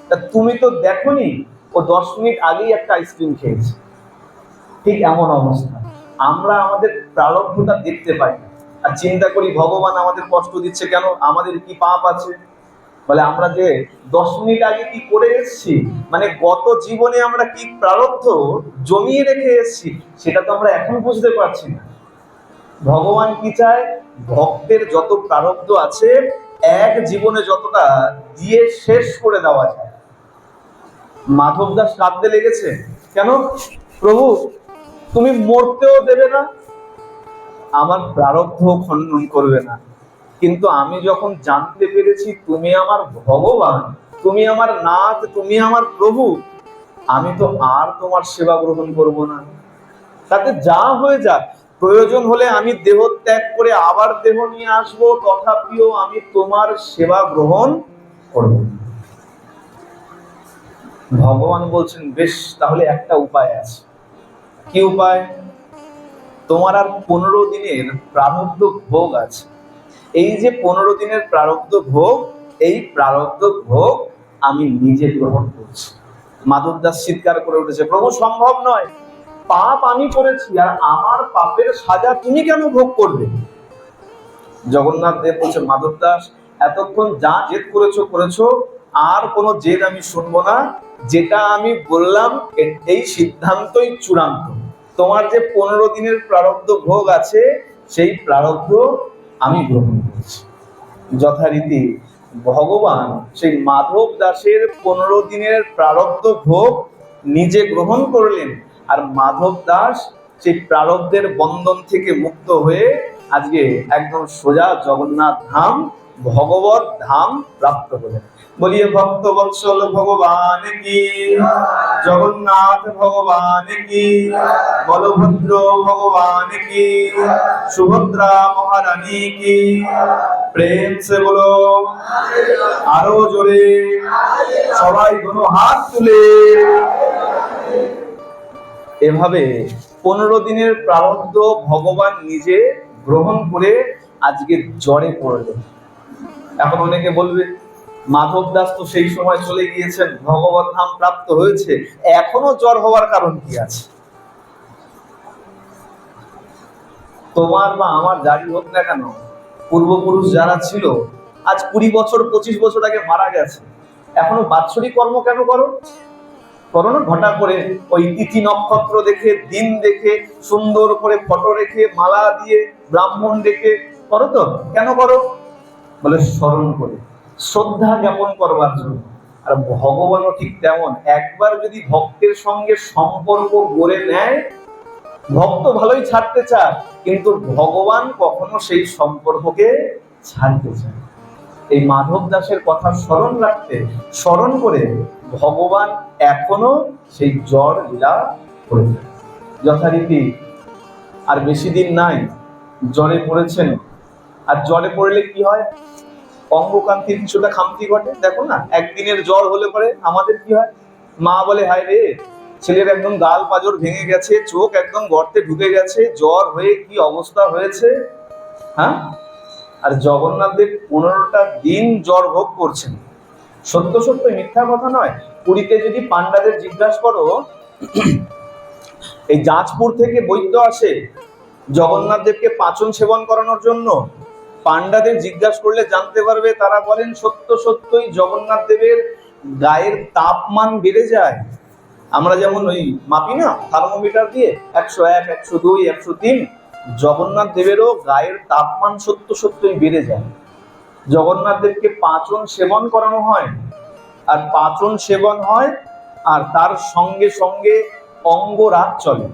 তা তুমি তো দেখোনি ও 10 মিনিট আগেই একটা আইসক্রিম খেয়েছে। ঠিক এমন অবস্থা, আমরা আমাদের প্রারব্ধটা দেখতে পাই আর চিন্তা করি ভগবান আমাদের কষ্ট দিচ্ছে কেন, আমাদের কি পাপ আছে। বলে, আমরা যে 10 মিনিট আগে কি করে এসেছি, মানে গত জীবনে আমরা কি প্রারব্ধ জমিয়ে রেখে এসেছি, সেটা তো আমরা এখন বুঝতে পারছি না। ভগবান কি চায়, ভক্তের যত প্রারব্ধ আছে এক জীবনে যতটা দিয়ে শেষ করে দেওয়া যায়। মাধব দাস কাঁদতে লেগেছে। কেন? প্রভু তুমি মরতেও দেবে না, আমার প্রারব্ধ খণ্ডন করবে না, কিন্তু আমি যখন জানতে পেরেছি তুমি আমার ভগবান, তুমি আমার নাথ, তুমি আমার প্রভু, আমি তো আর তোমার সেবা গ্রহণ করব না। তাতে যা হয়ে যাক, প্রয়োজন হলে আমি দেহ ত্যাগ করে আবার দেহ নিয়ে আসবো, তথাপিও আমি তোমার সেবা গ্রহণ করব। ভগবান বলছেন, বেশ, তাহলে একটা উপায় আছে। কি উপায়? তোমার আর 15 দিনের প্রারব্ধ ভোগ আছে। এই যে 15 দিনের প্রারব্ধ ভোগ, এই প্রারব্ধ ভোগ আমি নিজে গ্রহণ করছি। মাধব দাস চিৎকার করে উঠেছে, প্রভু সম্ভব নয়, পাপ আমি করেছি আর আমার পাপের সাজা তুমি কেন ভোগ করবে? জগন্নাথ দেব বলছে, মাধব দাস এতক্ষণ যা জেদ করেছো করেছো, আর কোনো জেদ আমি শুনবো না। যেটা আমি বললাম এই সিদ্ধান্তই চূড়ান্ত। তোমার যে 15 দিনের প্রারব্ধ ভোগ আছে, সেই প্রারব্ধ আমি গ্রহণ করছি। যথারীতি ভগবান সেই মাধব দাসের 15 দিনের প্রারব্ধ ভোগ নিজে গ্রহণ করলেন, আর মাধব দাস সেই প্রারব্ধের বন্ধন থেকে মুক্ত হয়ে আজকে একদম সোজা জগন্নাথ ধাম ভগবত ধাম প্রাপ্ত হলেন। বলিয়ে ভক্ত বৎসল ভগবান কি, জগন্নাথ ভগবান কি, বলভদ্র ভগবান কি, সুভদ্রা মহারানী কি। প্রেম সে বলো আরো জোরে, সবাই কোনো হাত তুলে। এভাবে 15 দিনের প্রারব্ধ ভগবান নিজে গ্রহণ করে আজকে জ্বরে পড়লেন। এখন অনেকে বলবে মাধব দাস তো সেই সময় চলে গিয়েছেন, ভগবত ধাম প্রাপ্ত হয়েছে, এখনো জ্বর হওয়ার কারণ কি আছে? তোমার বা আমার যারই হোক না কেন, পূর্বপুরুষ যারা ছিল আজ 20 বছর 25 বছর আগে মারা গেছে, এখনো বাৎসরিক কর্ম কেন করো? করো না ঘটা করে, ওই তিথি নক্ষত্র দেখে, দিন দেখে, সুন্দর করে ফটো রেখে, মালা দিয়ে, ব্রাহ্মণ ডেকে করো তো। কেন করো? বলে স্মরণ করে, শ্রদ্ধা জ্ঞাপন করবার জন্য। আর ভগবানও ঠিক তেমন, একবার যদি ভক্তের সঙ্গে সম্পর্ক গড়ে নেয়, ভক্ত ভালোই ছাড়তে চায়, কিন্তু ভগবান কখনো সেই সম্পর্ককে ছাড়তে চায়। এই মাধব দাসের কথা স্মরণ রাখতে, স্মরণ করে ভগবান এখনো সেই জ্বর লীলা করে। যথারীতি আর বেশি দিন নাই, জ্বরে পড়েছেন। আর জ্বরে পড়লে কি হয়? অঙ্গকান্তির কিছুটা খামতি ঘটে। দেখো না, একদিনের জ্বর হলে পরে আমাদের কি হয়? মা বলে হায় রে, ছেলের একদম গাল পাজর ভেঙে গেছে, চোখ একদম গর্তে ঢুকে গেছে, জ্বর হয়ে কি অবস্থা হয়েছে। হ্যাঁ, আর জগন্নাথ দেব 15টা দিন জ্বর ভোগ করছেন। সত্য সত্য, মিথ্যা কথা নয়। পুরীতে যদি পান্ডাদের জিজ্ঞাসা করো, এই জাজপুর থেকে বৈদ্য আসে জগন্নাথ দেবকে পাচন সেবন করানোর জন্য, পান্ডাদের জিজ্ঞাসা করলে জানতে পারবে, তারা বলেন সত্য সত্যই জগন্নাথ দেবের গায়ের তাপমান বেড়ে যায়। আমরা যেমন ওই মাপি না থার্মোমিটার দিয়ে 101, 102, 103, জগন্নাথ দেবেরও গায়ের তাপমান সত্য সত্যই বেড়ে যায়। জগন্নাথ দেবকে পাচন সেবন করানো হয়, আর পাচন সেবন হয়, আর তার সঙ্গে সঙ্গে অঙ্গরাগ চলে।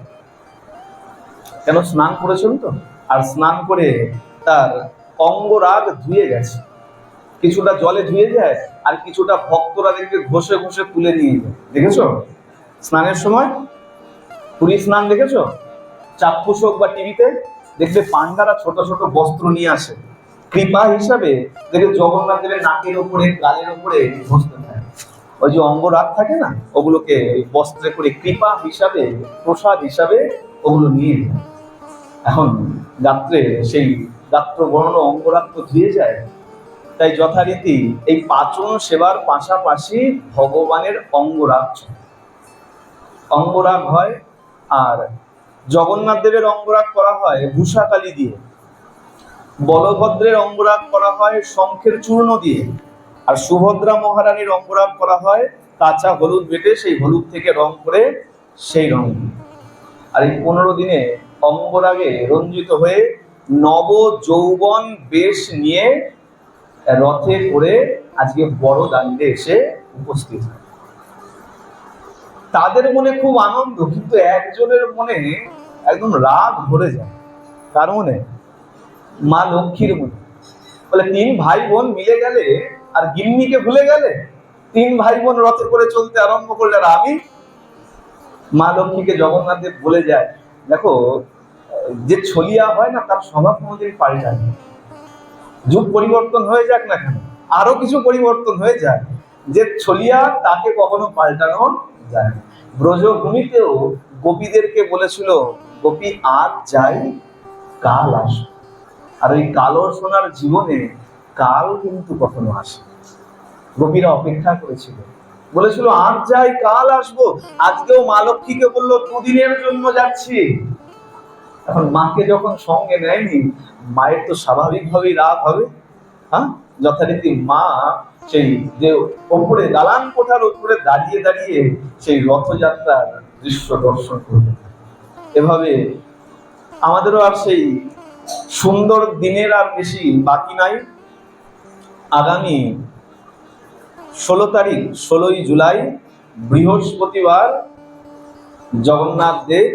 কেন? স্নান করেছেন তো, আর স্নান করে তার অঙ্গরাগ ধুয়ে গেছে। কিছুটা জলে ধুয়ে যায়, আর কিছুটা ভক্তরা দেখবে ঘষে ঘষে তুলে নিয়ে যায়। দেখেছো স্নানের সময়? পুরী স্নান দেখেছো? চাক্ষুষ হোক বা টিভিতে দেখবে পান্ডারা ছোট ছোট বস্ত্র নিয়ে আসে, কৃপা হিসাবে। দেখবে জগন্নাথ দেবের নাকের উপরে, গালের উপরে ঘষতে থাকে। ওই যে অঙ্গরাগ থাকে না, ওগুলোকে বস্ত্রে করে কৃপা হিসাবে, প্রসাদ হিসাবে ওগুলো নিয়ে যায়। এখন গাত্রে সেই গাত্র বর্ণ অঙ্গরাগ তো ধুয়ে যায়। তাই যথারীতি এই পাচন সেবার পাশাপাশি ভগবানের অঙ্গরাগ হয়। আর জগন্নাথ দেবের অঙ্গরাগ করা হয় ভূষাকালি দিয়ে, বলভদ্রের অঙ্গরাগ করা হয় শঙ্খের চূর্ণ দিয়ে, আর সুভদ্রা মহারানীর অঙ্গরাগ করা হয় কাঁচা হলুদ বেটে সেই হলুদ থেকে রং করে সেই রং। আর এই 15 দিনে অঙ্গরাগে রঞ্জিত হয়ে নব যৌবন বেশ নিয়ে রথে করে আজকে বড় দাণ্ডে এসে উপস্থিত হয়। তাদের মনে খুব আনন্দ, কিন্তু একজনের মনে একদম রাগ ভরে যায়। কার মনে? মা লক্ষ্মীর মনে। বলে 3 ভাই বোন মিলে গেলে আর গিন্নিকে ভুলে গেলে। 3 ভাই বোন রথে করে চলতে আরম্ভ করলে, আর আমি? মা লক্ষ্মীকে জগন্নাথ দেব বলে যায়, দেখো যে ছলিয়া হয় না, তার স্বভাব কোনোদিন পাল্টায় না। যুগ পরিবর্তন হয়ে যাক না কেন, আরো কিছু পরিবর্তন হয়ে যায়, যে ছলিয়া তাকে কখনো পাল্টানো যায় না। ব্রজভূমিতেও গোপীদেরকে বলেছিল, গোপী আজ যাই কাল আসে। আর ওই কালো সোনার জীবনে কাল কিন্তু কখনো আসে। গোপীরা অপেক্ষা করেছিল, বলেছিল আজ যাই কাল আসবো। আজকেও মা লক্ষ্মীকে বললো 2 দিনের জন্য যাচ্ছি। এখন মাকে যখন সঙ্গে নেয়নি, মায়ের তো স্বাভাবিকভাবেই রাগ হবে। হ্যাঁ, যথারীতি মা সেই যে ওপরে দালান কোঠার উপরে দাঁড়িয়ে দাঁড়িয়ে সেই রথযাত্রার দৃশ্য দর্শন করবে। এভাবে আমাদেরও আর সেই সুন্দর দিনের আর বেশি বাকি নাই। আগামী 16 তারিখ, 16ই জুলাই, বৃহস্পতিবার, জগন্নাথ দেব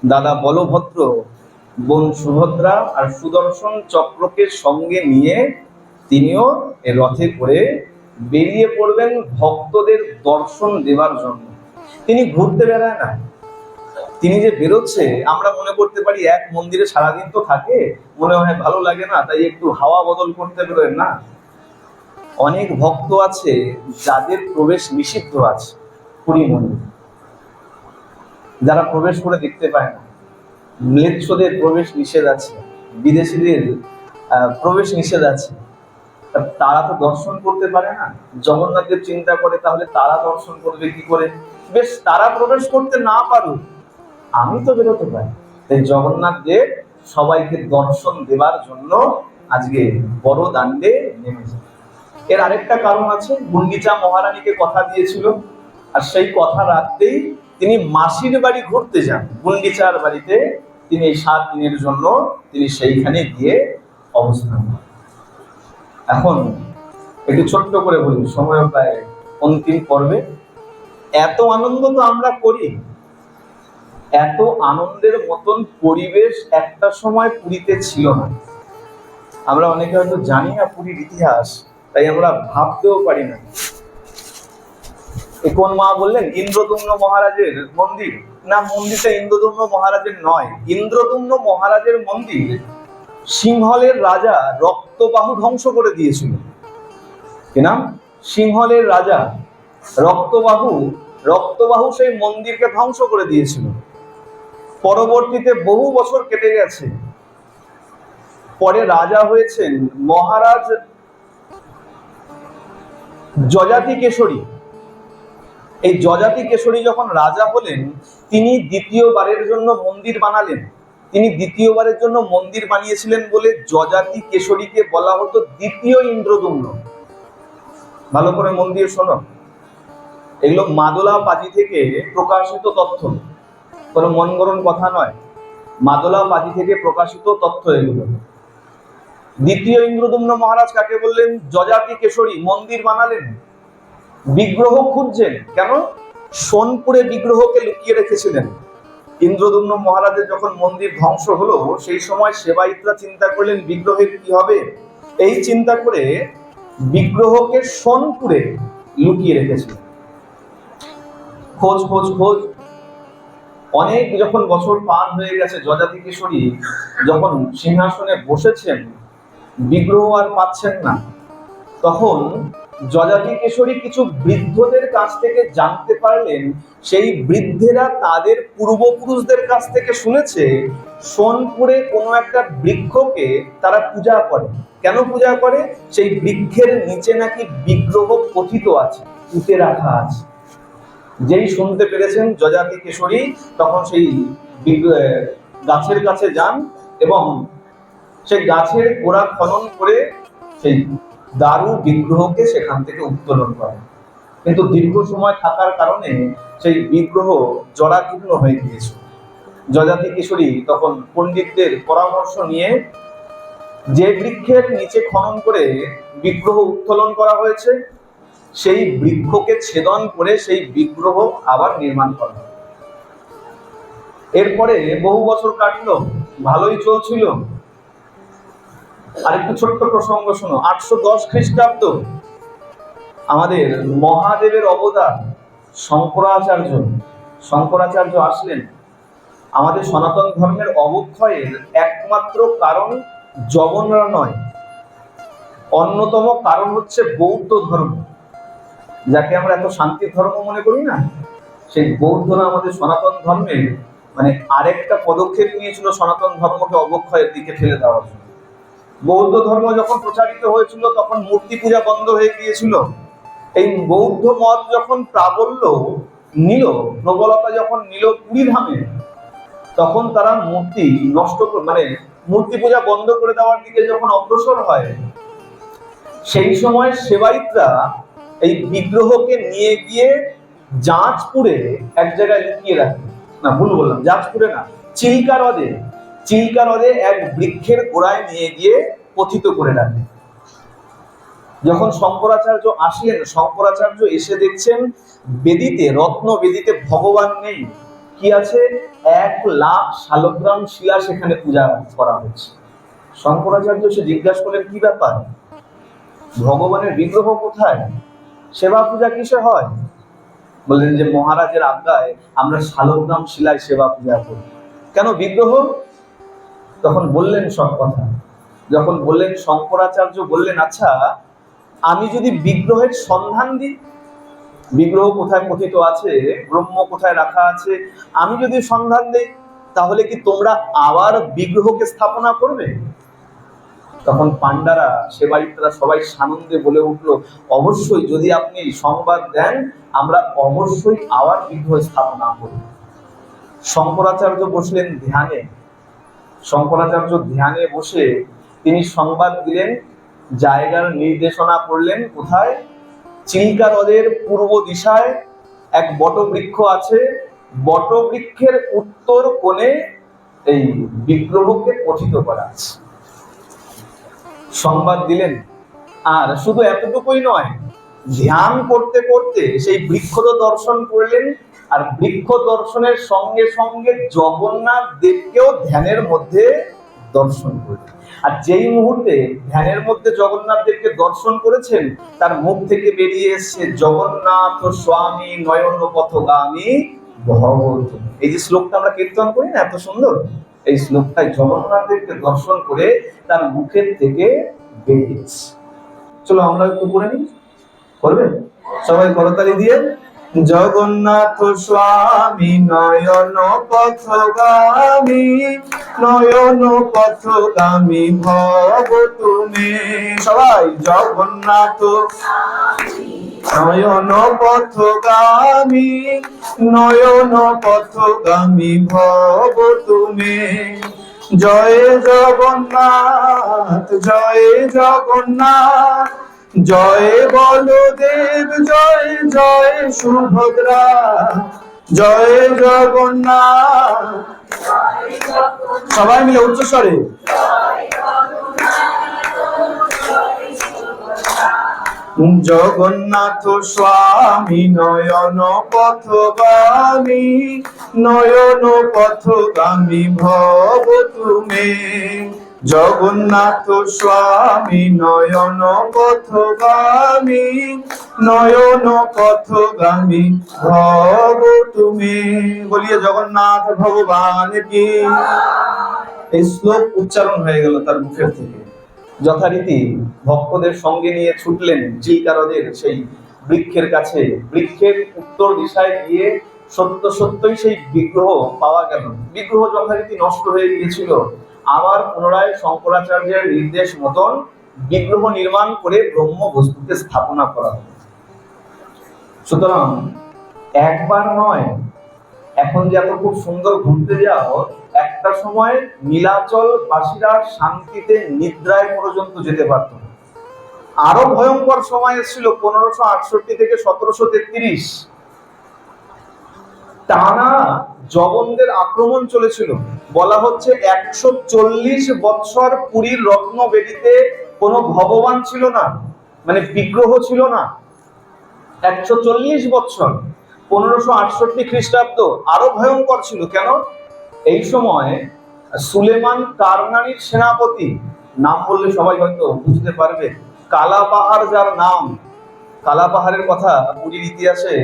দাদা বলভদ্র, বোন সুভদ্রা আর সুদর্শন চক্রকে সঙ্গে নিয়ে তিনিও এই রথে করে বেরিয়ে পড়বেন ভক্তদের দর্শন দেওয়ার জন্য। তিনি ঘুরতে বেড়ায় না, তিনি যে বেরোচ্ছে আমরা মনে করতে পারি এক মন্দিরে সারাদিন তো থাকে, মনে হয় ভালো লাগে না তাই একটু হাওয়া বদল করতে বেরোয় না। অনেক ভক্ত আছে যাদের প্রবেশ নিষিদ্ধ আছে পুরী মন্দির, যারা প্রবেশ করে দেখতে পায় না। ম্লেচ্ছদের প্রবেশ নিষেধ আছে, বিদেশিদের প্রবেশ নিষেধ আছে, তারা তো দর্শন করতে পারে না। জগন্নাথের চিন্তা করে তাহলে তারা দর্শন করবে কি করে? বেশ, তারা প্রবেশ করতে না পারুক, আমি তো বেরোতে পারি। তাই জগন্নাথ দেব সবাইকে দর্শন দেবার জন্য আজকে বড় দাণ্ডে নেমেছে। এর আরেকটা কারণ আছে, গুন্ডিচা মহারানীকে কথা দিয়েছিল, আর সেই কথা রাখতেই তিনি মাসির বাড়ি ঘুরতে যান। গুন্ডিচার বাড়িতে তিনি এই 7 দিনের জন্য তিনি সেইখানে গিয়ে অবস্থান করেন। এখন একটু ছোট্ট করে বলি, সময় প্রায় অন্তিম পর্বে। এত আনন্দ তো আমরা করি, এত আনন্দের মতন পরিবেশ একটা সময় পুরীতে ছিল না। আমরা অনেকে হয়তো জানি না পুরীর ইতিহাস, তাই আমরা ভাবতেও পারি না। কোন মা বললেন ইন্দ্রদুম্ন মহারাজের মন্দির? না, মন্দিরটা ইন্দ্রদুম্ন মহারাজের নয়। ইন্দ্রদুম্ন মহারাজের মন্দির সিংহলের রাজা রক্তবাহু ধ্বংস করে দিয়েছিল। কি নাম? সিংহলের রাজা রক্তবাহু সেই মন্দিরকে ধ্বংস করে দিয়েছিল। পরবর্তীতে বহু বছর কেটে গেছে, পরে রাজা হয়েছেন মহারাজ যযাতি কেশরী। এই যযাতি কেশরী যখন রাজা হলেন, তিনি দ্বিতীয়বারের জন্য মন্দির বানালেন। তিনি দ্বিতীয়বারের জন্য মন্দির বানিয়েছিলেন বলে যযাতি কেশরীকে বলা হতো দ্বিতীয় ইন্দ্রদুম্ন। ভালো করে মন দিয়ে শোনো, এগুলো মাদলা পাজি থেকে প্রকাশিত তথ্য, কোনো মন গড়ন কথা নয়। মাদলা পাজি থেকে প্রকাশিত তথ্য এগুলো। দ্বিতীয় ইন্দ্রদুম্ন মহারাজ কাকে বললেন? যযাতি কেশরী। মন্দির বানালেন, বিগ্রহ খুঁজছেন। কেন? সোনপুরে বিগ্রহকে লুকিয়ে রেখেছিলেন। ইন্দ্রদুম্ন মহারাজের যখন মন্দির ধ্বংস হলো, সেই সময় সেবায়িতরা চিন্তা করলেন বিগ্রহের কি হবে। এই চিন্তা করে বিগ্রহকে সোনপুরে লুকিয়ে রেখেছিলেন। খোঁজ খোঁজ খোঁজ অনেক যখন বছর পার হয়ে গেছে, যযাতি কেশরী যখন সিংহাসনে বসেছেন, বিগ্রহ আর পাচ্ছেন না, তখন যযাতি কেশরী কিছু বৃদ্ধদের কাছ থেকে জানতে পারলেন, সেই বৃদ্ধেরা তাদের পূর্বপুরুষদের কাছ থেকে শুনেছে সোনপুরে কোনো একটা বৃক্ষকে তারা পূজা করে। কেন পূজা করে? সেই বৃক্ষের নিচে নাকি বিগ্রহ পতিত আছে, পুঁতে রাখা আছে। যেই শুনতে পেরেছেন যযাতি কেশরী, তখন সেই গাছের কাছে যান এবং সেই গাছের গোড়া খনন করে সেই দারু বিগ্রহকে সেখান থেকে উত্তোলন করেন। কিন্তু দীর্ঘ সময় থাকার কারণে সেই বিগ্রহ জরাজীর্ণ হয়ে গিয়েছিল। যযাতি কেশরী তখন পণ্ডিতদের পরামর্শ নিয়ে যে বৃক্ষের নিচে খনন করে বিগ্রহ উত্তোলন করা হয়েছে, সেই বৃক্ষকে ছেদন করে সেই বিগ্রহ আবার নির্মাণ করা। এরপরে বহু বছর কাটলো, ভালোই চলছিল। আরেকটু ছোট্ট প্রসঙ্গ শোনো। 810 খ্রিস্টাব্দ, আমাদের মহাদেবের অবতার শঙ্করাচার্য আসলেন। আমাদের সনাতন ধর্মের অবক্ষয়ের একমাত্র কারণ জগন্নাথ নয়, অন্যতম কারণ হচ্ছে বৌদ্ধ ধর্ম, যাকে আমরা এত শান্তির ধর্ম মনে করি না। সেই বৌদ্ধরা আমাদের সনাতন ধর্মের আরেকটা পদক্ষেপ নিয়েছিল সনাতন ধর্মকে অবক্ষয়ের দিকে ঠেলে দেওয়ার জন্য। বৌদ্ধ ধর্ম যখন প্রচারিত হয়েছিল, তখন মূর্তি পূজা বন্ধ হয়ে গিয়েছিল। এই বৌদ্ধ মত যখন প্রাবল্য নিল, প্রবলতা যখন নিল পুরী ধামে, তখন তারা মূর্তি নষ্ট মূর্তি পূজা বন্ধ করে দেওয়ার দিকে যখন অগ্রসর হয়, সেই সময় সেবায়িতরা এই বিগ্রহকে নিয়ে গিয়ে জাঁজপুরে এক জায়গায় লুকিয়ে রাখে। না, ভুল বললাম, জাঁজপুরে না, চিল্কা হ্রদে এক বৃক্ষের গোড়ায় নিয়ে গিয়ে পতিত করে রাখে। যখন শঙ্করাচার্য আসলেন, শঙ্করাচার্য এসে দেখছেন বেদিতে, রত্ন বেদিতে ভগবান নেই। কি আছে? 1 লাখ শালগ্রাম শিলা সেখানে পূজা করা হচ্ছে। শঙ্করাচার্য সে জিজ্ঞাসা করলেন কি ব্যাপার? ভগবানের বিগ্রহ কোথায়? সেবা পূজা কিসে হয়? বললেন যে মহারাজের আজ্ঞায় আমরা শালগ্রাম শিলায় সেবা পূজা করি। কেন বিগ্রহ? তখন বললেন সব কথা। যখন বললেন, শঙ্করাচার্য বললেন, আচ্ছা আমি যদি বিগ্রহের সন্ধান দিই, বিগ্রহ কোথায় পতিত আছে, ব্রহ্ম কোথায় রাখা আছে, আমি যদি সন্ধান দেই, তাহলে কি তোমরা আবার বিগ্রহকে স্থাপনা করবে? তখন পান্ডারা, সেবায়িতরা সবাই সানন্দে বলে উঠলো, অবশ্যই, যদি আপনি সংবাদ দেন আমরা অবশ্যই আবার বিগ্রহ স্থাপনা করব। শঙ্করাচার্য বসলেন ধ্যানে। শঙ্করাচার্য ধ্যানে বসে তিনি সংবাদ দিলেন, জায়গার নির্দেশনা করলেন। কোথায়? চিল্কা হ্রদের পূর্ব দিশায় এক বটবৃক্ষ আছে, বটবৃক্ষের উত্তর কোণে এই বিগ্রহকে পতিত করা আছে। সংবাদ দিলেন। আর শুধু এতটুকুই নয়, ধ্যান করতে করতে সেই বৃক্ষ দর্শন করলেন, আর বৃক্ষ দর্শনের সঙ্গে সঙ্গে জগন্নাথ দেবকেও ধ্যানের মধ্যে দর্শন করলেন। আর যেই মুহূর্তে ধ্যানের মধ্যে জগন্নাথ দেবকে দর্শন করেছেন, তার মুখ থেকে বেরিয়ে এসছে, জগন্নাথ স্বামী নয়ন পথগামী ভগবত। এই যে শ্লোকটা আমরা কীর্তন করি না, এত সুন্দর, এই শ্লোকটাই জগন্নাথ দেবকে দর্শন করে তার মুখের থেকে বেরিয়েছে। চলো আমরা একটু করে নিই, করবেন সবাই করতালি দিয়ে। জগন্নাথ স্বামী নয়ন পথগামী, নয়ন পথগামী ভব তুমি। সবাই জগন্নাথ নয়ন পথগামী, নয়ন পথগামী ভব তুমি। জয় জগন্নাথ, জয় জগন্নাথ, জয় বলদেব, জয় জয় সুভদ্রা, জয় জগন্নাথ। সবাই মিলে উচ্চস্বরে জগন্নাথ স্বামী নয়ন পথগামী, নয়ন পথগামী ভব তুমি। জগন্নাথ স্বামী নয়ন পথগামী, নয়ন পথগামী ভব তুমি। বলিয়ে জগন্নাথ ভগবান কি। এই শ্লোক উচ্চারণ হয়ে গেল তার মুখের থেকে। যথারীতি ভক্তদের সঙ্গে নিয়ে ছুটলেন চিল্কা হ্রদের সেই বৃক্ষের কাছে। বৃক্ষের উত্তর দিশায় গিয়ে সত্যই সেই বিগ্রহ পাওয়া গেল। বিগ্রহ যথারীতি নষ্ট হয়ে গিয়েছিল। আবার পুনরায় শঙ্করাচার্যের নির্দেশ মতন বিগ্রহ নির্মাণ করে ব্রহ্ম বস্তুকে স্থাপনা করা হলো। সুতরাং একবার নয়, এখন যে এত খুব সুন্দর ঘুরতে যাও, একটা সময় নীলাচল বাসীরা শান্তিতে নিদ্রায় পর্যন্ত যেতে পারত। আরো ভয়ঙ্কর সময় এসেছিল 1568 থেকে 1733। টানা জবনদের আক্রমণ চলেছিল। বলা হচ্ছে 140 বৎসর পুরীর রত্নবেদিতে কোনো ভগবান ছিল না, মানে বিগ্রহ ছিল না। 140 বৎসর। 1568 খ্রিস্টাব্দ আরো ভয়ঙ্কর ছিল। কেন? এই সময় সুলেমান কারনানির সেনাপতি, নাম বললে সবাই হয়তো বুঝতে পারবে, কালাপাহাড় যার নাম। কালাপাহাড়ের কথা পুরীর ইতিহাসে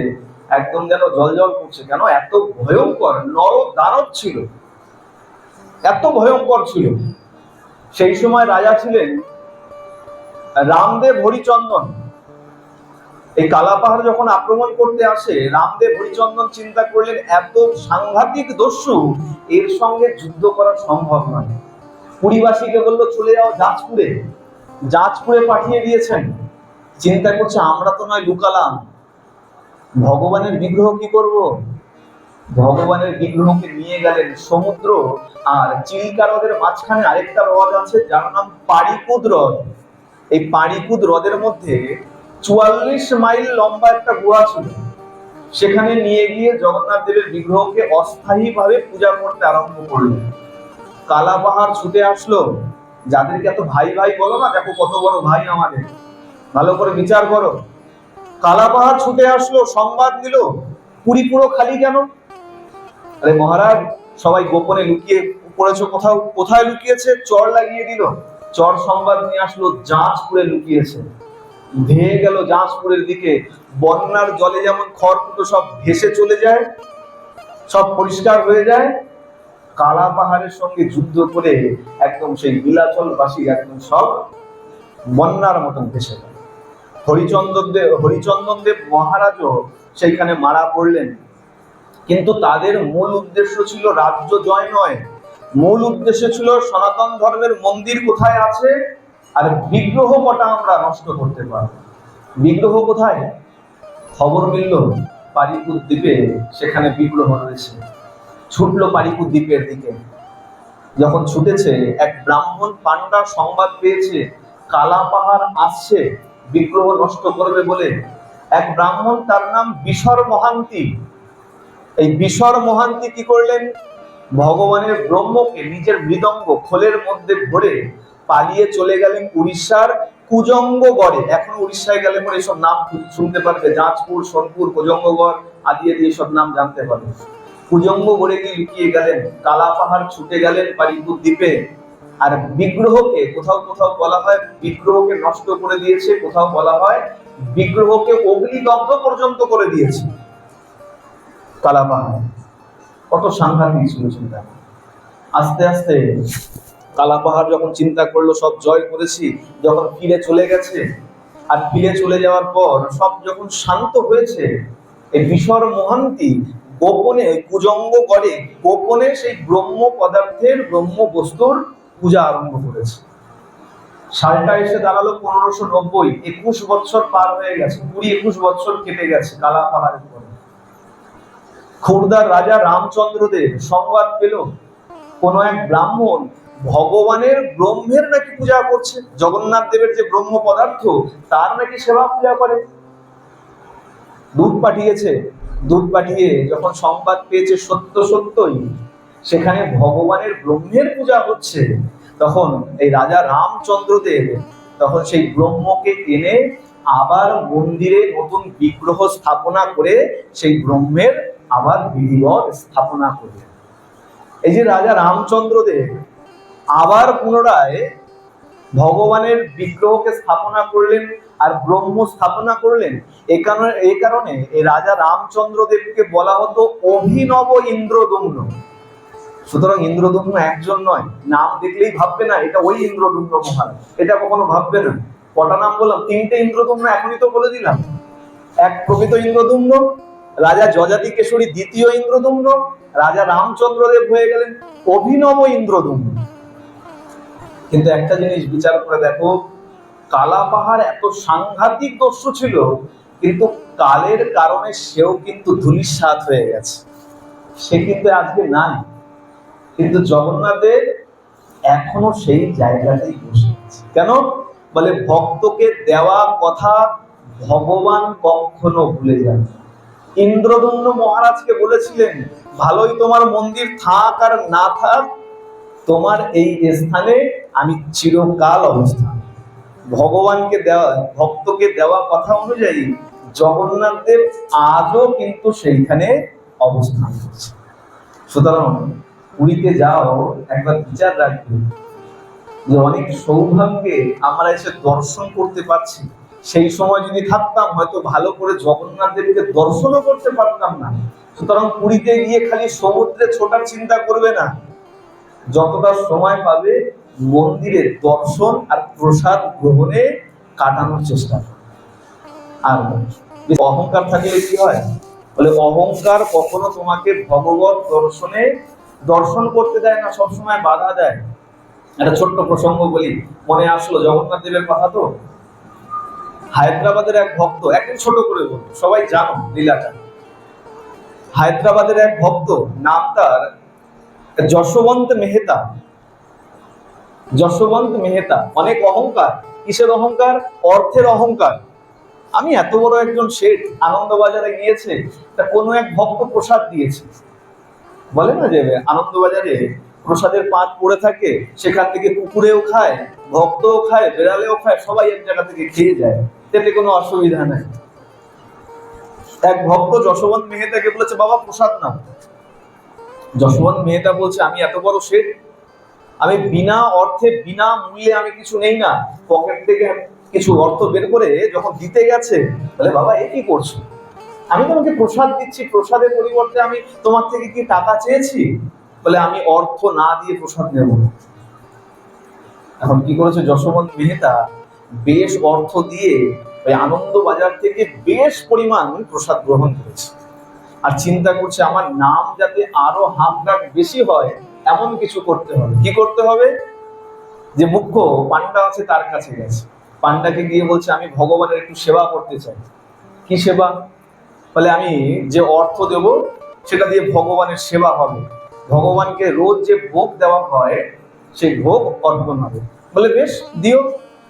একদম যেন জলজল করছে। কেন? এত ভয়ঙ্কর নর দানব ছিল, এত ভয়ঙ্কর ছিল। সেই সময় রাজা ছিলেন রামদেব হরিচন্দন। এই কালাপাহাড় যখন আক্রমণ করতে আসে, রামদেব হরিচন্দন চিন্তা করলেন, এত সাংঘাতিক দস্যু, এর সঙ্গে যুদ্ধ করা সম্ভব নয়। পুরীবাসীকে বললো চলে যাও জাজপুরে। জাজপুরে পাঠিয়ে দিয়েছেন। চিন্তা করছে, আমরা তো নয় লুকালাম, ভগবানের বিগ্রহ কি করব? ভগবানের বিগ্রহকে নিয়ে গেলেন সমুদ্র আর চিল্কা হ্রদের মাঝখানে আরেকটা হ্রদ আছে যার নাম পাড়িকুদ হ্রদ। এই পাড়িকুদ হ্রদের মধ্যে 44 মাইল লম্বা একটা গুহা ছিল। সেখানে নিয়ে গিয়ে জগন্নাথ দেবের বিগ্রহকে অস্থায়ীভাবে পূজা করতে আরম্ভ করলেন। কালাপাহাড় ছুটে আসলো। যাদেরকে এত ভাই ভাই বলো না, দেখো কত বড় ভাই আমাদের, ভালো করে বিচার করো। কালাপাহাড় ছুটে আসলো, সংবাদ দিল পুরী পুরো খালি কেন? আরে মহারাজ, সবাই গোপনে লুকিয়ে পড়েছো কোথাও। কোথায় লুকিয়েছে? চর লাগিয়ে দিল। চর সংবাদ নিয়ে আসলো জাজপুরে লুকিয়েছে। ধেয়ে গেল জাঁশপুরের দিকে। বন্যার জলে যেমন খড়কুটো সব ভেসে চলে যায়, সব পরিষ্কার হয়ে যায়, কালা পাহাড়ের সঙ্গে যুদ্ধ করে একদম সেই নীলাচলবাসী একদম সব বন্যার মতন ভেসে যায়। হরিচন্দন দেব মহারাজও সেইখানে মারা পড়লেন। কিন্তু তাদের মূল উদ্দেশ্য ছিল রাজ্য জয় নয়, মূল উদ্দেশ্য ছিল সনাতন ধর্মের মন্দির কোথায় আছে আর বিগ্রহ কটা আমরা নষ্ট করতে পারবো। বিগ্রহ কোথায়? খবর মিলল পারিপুর দ্বীপে, সেখানে বিগ্রহ রয়েছে। ছুটলো পারিপুর দ্বীপের দিকে। যখন ছুটেছে, এক ব্রাহ্মণ পান্ডা সংবাদ পেয়েছে কালা পাহাড় আসছে বিগ্রহ নষ্ট করবে বলে। এক ব্রাহ্মণ, তার নাম বিশর মহান্তি। এই বিশর মহান্তি কি করলেন? ভগবানের ব্রহ্মকে নিজের মৃদঙ্গ খোলের মধ্যে ভরে পালিয়ে চলে গেলেন উড়িষ্যার কুজঙ্গগড়ে। এখন উড়িষ্যায় গেলে পরে এইসব নাম শুনতে পারবে, জাঁজপুর, সোনপুর, কুজঙ্গগড় আদি সব নাম জানতে পারবে। কুজঙ্গগড়ে গিয়ে লুকিয়ে গেলেন, কালা পাহাড় ছুটে গেলেন পারিপুর দ্বীপে। আর বিগ্রহকে কোথাও কোথাও বলা হয় বিগ্রহকে নষ্ট করে দিয়েছে, কোথাও বলা হয় বিগ্রহকে অগ্নিদগ্ধ পর্যন্ত করে দিয়েছে। কালা পাহাড় কত সাংঘাতিক ছিল চিন্তা। আস্তে আস্তে কালা পাহাড় যখন চিন্তা করলো সব জয় করেছি, যখন ফিরে চলে গেছে, আর ফিরে চলে যাওয়ার পর সব যখন শান্ত হয়েছে, এই বিশর মহান্তি গোপনে কুজঙ্গ করে গোপনে সেই ব্রহ্ম পদার্থের, ব্রহ্ম বস্তুর পূজা আরম্ভ করেছে। সালটা এসে দাঁড়ালো 1590। 21 বছর পার হয়ে গেছে, 20-21 বছর কেটে গেছে কালা পাহাড়ের পরে। খুরদার রাজা রামচন্দ্র দেব সংবাদ পেল কোন এক ব্রাহ্মণ ভগবানের ব্রহ্মের নাকি পূজা করছে, জগন্নাথ দেবের যে ব্রহ্ম পদার্থ তার নাকি সেবা পূজা করে। দূত পাঠিয়েছে, দূত পাঠিয়ে যখন সংবাদ পেয়েছে সত্য সত্যই সেখানে ভগবানের ব্রহ্মের পূজা হচ্ছে, তখন এই রাজা রামচন্দ্র দেব তখন সেই ব্রহ্মকে এনে আবার মন্দিরে নতুন বিগ্রহ স্থাপনা করে সেই ব্রহ্মের আবার বিধিবৎ স্থাপনা করলেন। এই যে রাজা রামচন্দ্র দেব আবার পুনরায় ভগবানের বিগ্রহকে স্থাপনা করলেন আর ব্রহ্ম স্থাপনা করলেন। এই কারণে এই রাজা রামচন্দ্র দেবকে বলা হতো অভিনব ইন্দ্রদম্ন। সুতরাং ইন্দ্রদম্ন একজন নয়, নাম দেখলেই ভাববে না এটা ওই ইন্দ্রদম্ন মহারাজ, এটা কখনো ভাববে না। কটা নাম বললাম? 3টে ইন্দ্রদম্ন এখনই তো বলে দিলাম। এক প্রকৃত ইন্দ্রদম্ন, রাজা যযাতি কেশরী দ্বিতীয় ইন্দ্রদম্ন, রাজা রামচন্দ্র দেব হয়ে গেলেন অভিনব ইন্দ্রদম্ন। কিন্তু একটা জিনিস বিচার করে দেখো, কালা পাহাড় এত সাংঘাতিক দস্যু ছিল, কিন্তু কালের কারণে সেও কিন্তু ধূলিসাৎ হয়ে গেছে, সে কিন্তু আজকে নাই। কিন্তু জগন্নাথের এখনো সেই জায়গাতেই বসে আছে। কেন? বলে ভক্তকে দেওয়া কথা ভগবান কখনো ভুলে যান। ইন্দ্রদম্ন মহারাজকে বলেছিলেন, ভালোই তোমার মন্দির থাক আর না থাক, তোমার এই স্থানে আমি চিরকাল অবস্থান। ভগবানকে দেওয়া, ভক্তকে দেওয়া কথা অনুযায়ী জগন্নাথ দেব আজও কিন্তু সেইখানে অবস্থান করছে। সুতরাং পুরীতে যাও, একবার বিচার রাখবে যে অনেক সৌভাগ্যে আমরা এসে দর্শন করতে পারছি। সেই সময় যদি থাকতাম হয়তো ভালো করে জগন্নাথ দেবকে দর্শনও করতে পারতাম না। সুতরাং পুরীতে গিয়ে খালি সমুদ্রে ছোটার চিন্তা করবে না, যতটা সময় পাবে মন্দিরের দর্শন আর প্রসাদ গ্রহণে কাটানোর চেষ্টা করবে। আর অহংকার থাকলে কি হয়? বলে অহংকার কখনো তোমাকে ভগবত দর্শনে দর্শন করতে দেয় না, সবসময় বাধা দেয়। একটা ছোট্ট প্রসঙ্গ বলি, মনে আসলো জগন্নাথ দেবের কথা তো। হায়দ্রাবাদের এক ভক্ত, একদিন ছোট করে বলবো, সবাই জানো লীলাটা। হায়দ্রাবাদের এক ভক্ত, নাম তার যশবন্ত মেহতা। যশবন্ত মেহতা অনেক অহংকার। কিসের অহংকার? অর্থের অহংকার। আমি এত বড় একজন শেঠ, আনন্দবাজারে গিয়েছে, তা কোনো এক ভক্ত প্রসাদ দিয়েছে। বলে না যে আনন্দবাজারে প্রসাদের পাত পড়ে থাকে, সেখান থেকে কুকুরেও খায়, ভক্তও খায়, বেড়ালেও খায়, সবাই এক জায়গা থেকে খেয়ে যায়, এতে কোনো অসুবিধা নাই। এক ভক্ত যশবন্ত মেহতাকে বলেছে, বাবা প্রসাদ নাও। যশবন্ত মেহতা বলছে, আমি এত বড় শেঠ, আমি বিনা অর্থে বিনা মূল্যে আমি কিছু নেই না, পকেট থেকে কিছু অর্থ বের করে যখন দিতে গেছে, বলে বাবা এ কি করছো, আমি তোমাকে প্রসাদ দিচ্ছি, প্রসাদের পরিবর্তে আমি তোমার থেকে কি টাকা চেয়েছি? বলে আমি অর্থ না দিয়ে প্রসাদ নেব। এখন কি করেছে যশোবন্ত মেহতা, বেশ অর্থ দিয়ে ওই আনন্দ বাজার থেকে বেশ পরিমাণ প্রসাদ গ্রহণ করেছে, আর চিন্তা করছে আমার নাম যাতে আরো হাফ ডাক বেশি হয় এমন কিছু করতে হবে। কি করতে হবে? যে মুখ্য পান্ডা আছে তার কাছে গেছে, পান্ডাকে গিয়ে বলছে আমি ভগবানের একটু সেবা করতে চাই। কি সেবা? বলে আমি যে অর্থ দেব সেটা দিয়ে ভগবানের সেবা হবে, ভগবানকে রোজ যে ভোগ দেওয়া হয় সেই ভোগ অর্পণ হবে। বলে বেশ দিও।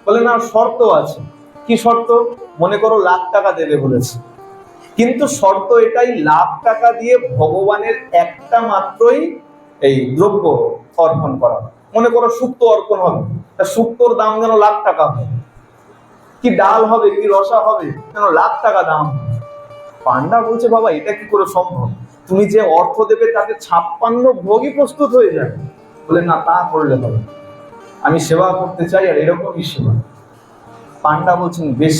বলে না, শর্ত আছে। কি শর্ত? মনে করো লাখ টাকা দেবে বলেছে, কিন্তু শর্ত এটাই, লাখ টাকা দিয়ে ভগবানের একটা মাত্রই এই দ্রব্য অর্পণ করা। মনে করো শুক্তো অর্পণ হবে, তা শুক্তোর দাম যেন লাখ টাকা হয়, কি ডাল হবে, কি রসা হবে, যেন লাখ টাকা দাম। পান্ডা বলছে বাবা এটা কি করে সম্ভব, তুমি যে অর্থ দেবে তাতে 56 ভোগই প্রস্তুত হয়ে যাবে। বলে না, তা করলে হবে, আমি সেবা করতে চাই আর এরকমই সেবা। পান্ডা বলছেন বেশ,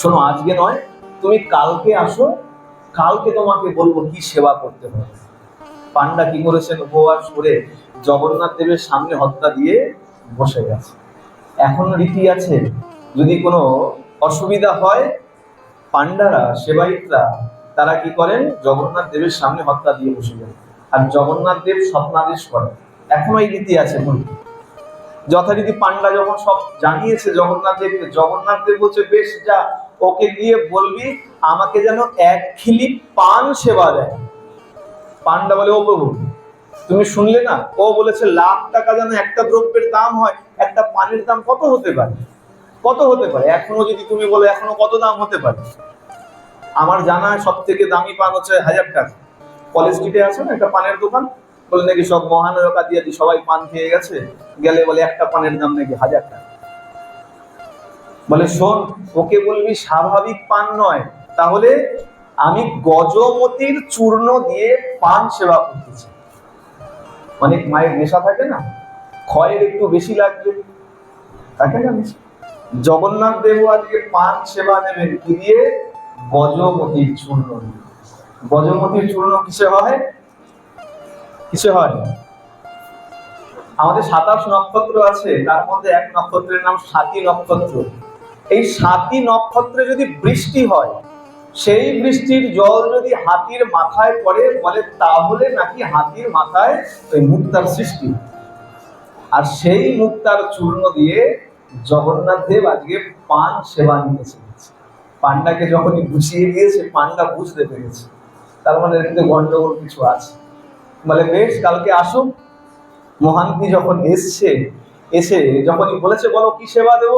শোনো আজকে নয়, তুমি কালকে আসো, কালকে তোমাকে বলবো কি সেবা করতে হবে। পান্ডা কি করেছেন, উপবাস করে জগন্নাথ দেবের সামনে হত্যা দিয়ে বসে গেছে। এখন রীতি আছে, যদি কোনো অসুবিধা হয় পান্ডারা, সেবায়িতরা, তারা কি করেন, জগন্নাথ দেবের সামনে হত্যা দিয়ে বসে যান, আর জগন্নাথ দেব স্বপ্নাদেশ করেন। এখনো এই রীতি আছে। যথারীতি পান্ডা যখন সব জানিয়েছে জগন্নাথ দেবকে, জগন্নাথ দেব বলছে বেশ যা, ওকে গিয়ে বলবি আমাকে যেন 1 খিলি পান সেবা দেয়। পান্ডা বলে ও প্রভু তুমি শুনলে না, ও বলেছে লাখ টাকা যেন একটা দ্রব্যের দাম হয়, একটা পানের দাম কত হতে পারে, কত হতে পারে? এখনো যদি তুমি বলো এখনো কত দাম হতে পারে? আমার জানা সব থেকে দামি পান হচ্ছে 1000 টাকা। কলেজ স্ট্রিটে আছে না একটা পানের দোকান, বলে নাকি সব মহানয়কা দিয়ে সবাই পান খেয়ে গেছে, গেলে বলে একটা পানের দাম নাকি 1000 টাকা। বলে শোন, ওকে বলবি স্বাভাবিক পান নয়, তাহলে আমি গজমতির চূর্ণ দিয়ে পান সেবা করতেছি। অনেক মায়ের নেশা থাকে না, ক্ষয়ের একটু বেশি লাগবে, থাকে না বেশি। জগন্নাথ দেব আজকে পান সেবা নেবেন কি দিয়ে? গজমতির চূর্ণ দিয়ে। গজমতির চূর্ণ কিসে হয়? কিসে হয়? আমাদের 27 নক্ষত্র আছে, তার মধ্যে এক নক্ষত্রের নাম স্বাতী নক্ষত্র। এই স্বাতী নক্ষত্রে যদি বৃষ্টি হয়, সেই বৃষ্টির জল যদি হাতির মাথায় পড়ে, বলে তাহলে নাকি হাতির মাথায় ওই মুক্তার সৃষ্টি। আর সেই মুক্তার চূর্ণ দিয়ে জগন্নাথ দেব আজকে পান সেবা নিতেছে। পান্ডাকে যখনই বুঝিয়ে দিয়েছে, পান্ডা বুঝতে পেরেছে তার মানে এতে গন্ডগোল কিছু আছে। বলে বেশ কালকে আসুক। মহান্তি যখন এসে যখনই বলেছে বলো কি সেবা দেব,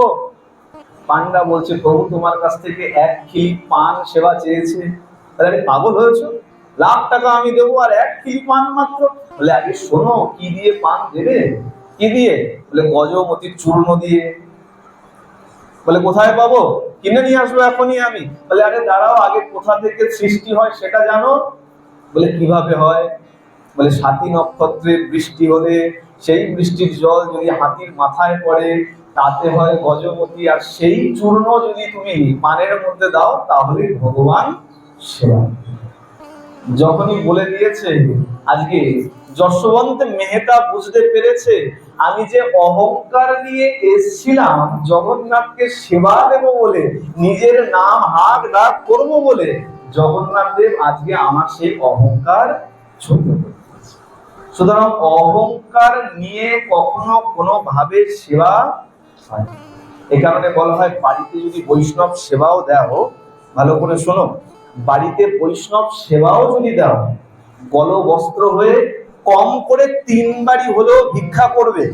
পান্ডা বলছে প্রভু তোমার কাছ থেকে 1 খিলি পান সেবা চেয়েছে। তাহলে পাগল হয়েছো, লাখ টাকা আমি দেবো আর 1 খিলি পান মাত্র? বলে আগে শোনো কি দিয়ে পান দেবে, কি দিয়ে? বলে গজমতির চূর্ণ দিয়ে। বলে কোথায় পাবো, কিনে নিয়ে আসবো এখনই আমি। বলে আরে দাঁড়াও, আগে কোথা থেকে সৃষ্টি হয় সেটা জানো? বলে কিভাবে হয়? বলে স্বাতী নক্ষত্রের বৃষ্টি হলে সেই বৃষ্টির জল যদি হাতির মাথায় পড়ে তাতে হয় গজমতি, আর সেই চূর্ণ যদি তুমি পানের মধ্যে দাও তাহলে ভগবান সেবা। যখনই বলে দিয়েছে, আজকে যশোবন্ত মেহতা বুঝতে পেরেছে আমি যে অহংকার নিয়ে এসেছিলাম জগন্নাথকে সেবা দেব বলে, নিজের নাম হাক ডাক করবো বলে, জগন্নাথ দেব আজকে আমার সেই অহংকার ছোট করে। সুতরাং অহংকার নিয়ে কখনো কোনোভাবে সেবা হয়। এ কারণে বলা হয় বাড়িতে যদি বৈষ্ণব সেবাও দাও, ভালো করে শোনো, বাড়িতে বৈষ্ণব সেবাও যদি দাও, গল বস্ত্র হয়ে কম করে 3 বাড়ি হলেও ভিক্ষা করবে।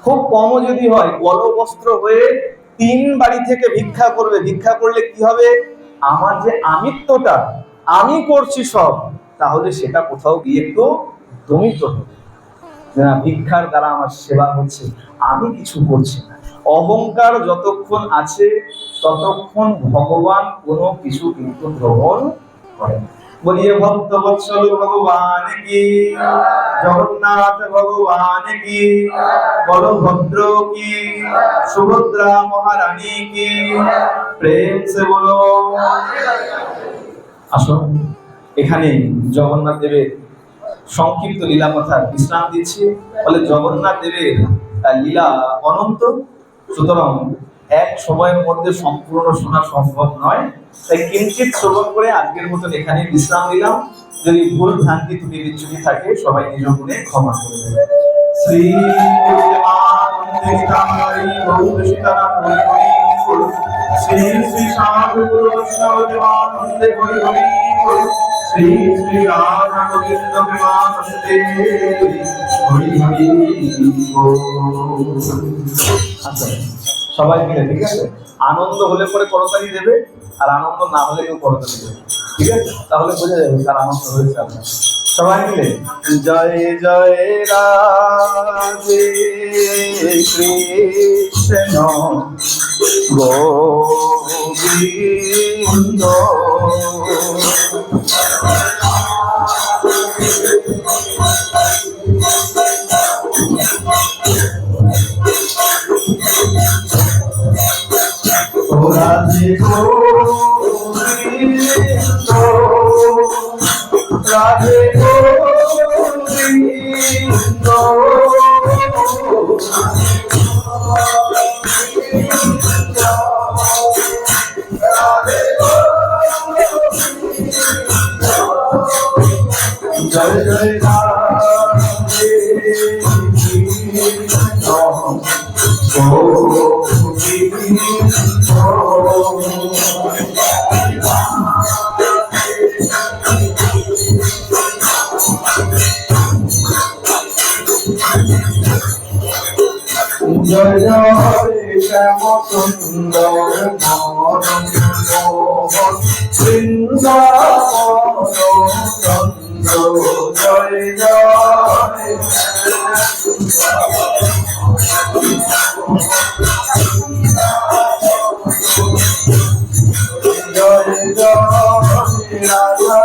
খুব কমও যদি হয়, গল বস্ত্র হয়ে 3 বাড়ি থেকে ভিক্ষা করবে। ভিক্ষা করলে কি হবে? আমার যে আমিত্বটা, আমি করছি সব, তাহলে সেটা কোথাও গিয়ে একটু দমিত হবে। ভিক্ষার দ্বারা আমার সেবা হচ্ছে, আমি কিছু করছি না। অহংকার যতক্ষণ আছে ততক্ষণ ভগবান কোনো কিছু কিন্তু গ্রহণ করেন। বলিয়ে ভক্ত বৎসল ভগবান কি। জগন্নাথ ভগবান কি, বলভদ্র কি, সুভদ্রা মহারানী কি, প্রেম সে বলো। আসো, এখানে জগন্নাথ দেবের সংক্ষিপ্ত লীলা কথা বিশ্রাম দিচ্ছি। বলে জগন্নাথ দেবের লীলা অনন্ত, সুতরাং এক সময়ের মধ্যে সম্পূর্ণ শোনা সম্ভব নয়, তাই কিঞ্চিত শ্রবণ করে আজকের মতন এখানে বিশ্রাম দিলাম। যদি ভুল ভ্রান্তি ত্রুটি বিচ্যুতি থাকে সবাই নিজ মনে ক্ষমা করে দেবে। শ্রী শ্রী শ্রী সাধু গুরু বৈষ্ণব দেবানন্দে হরি হরি বল। শ্রী শ্রী রাধা গোবিন্দ প্রেমানন্দে হরি হরি বল। আচ্ছা সবাই মিলে, ঠিক আছে? আনন্দ হলে পরে করতালি দেবে, আর আনন্দ না হলে কেউ করতালি দেবে, ঠিক আছে? তাহলে বোঝা যাবে কার আনন্দ হয়েছে আপনার। সবাই মিলে জয় জয় রাধে কৃষ্ণ গোবিন্দ। রাধে গোবিন্দ, রাধে গোবিন্দ, জয় জয় রাধে কৃষ্ণ জয় জয় শ্যাম সুন্দর মোহন বৃন্দাবন চন্দ্র। জয় জয় জয় জয় রাধা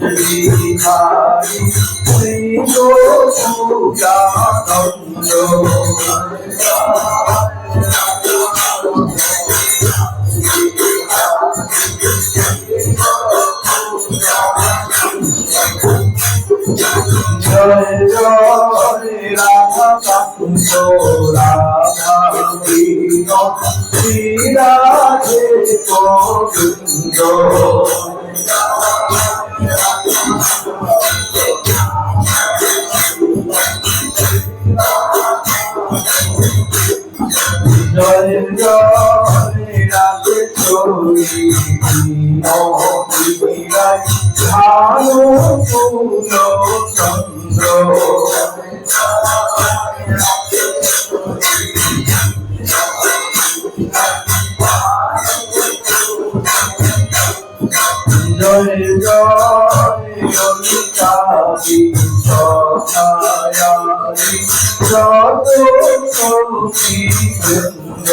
শ্রী হরি শ্রী গোকুলানন্দ। জয় জয় রাধা কান্ত রাধা কৃষ্ণ শ্রী রাধে গোবিন্দ। জয় জয় রাধে চরি ভালো চন্দ্র। জয় জয় ললিতা বিশ্বছায়ারি যত সখী বৃন্দ।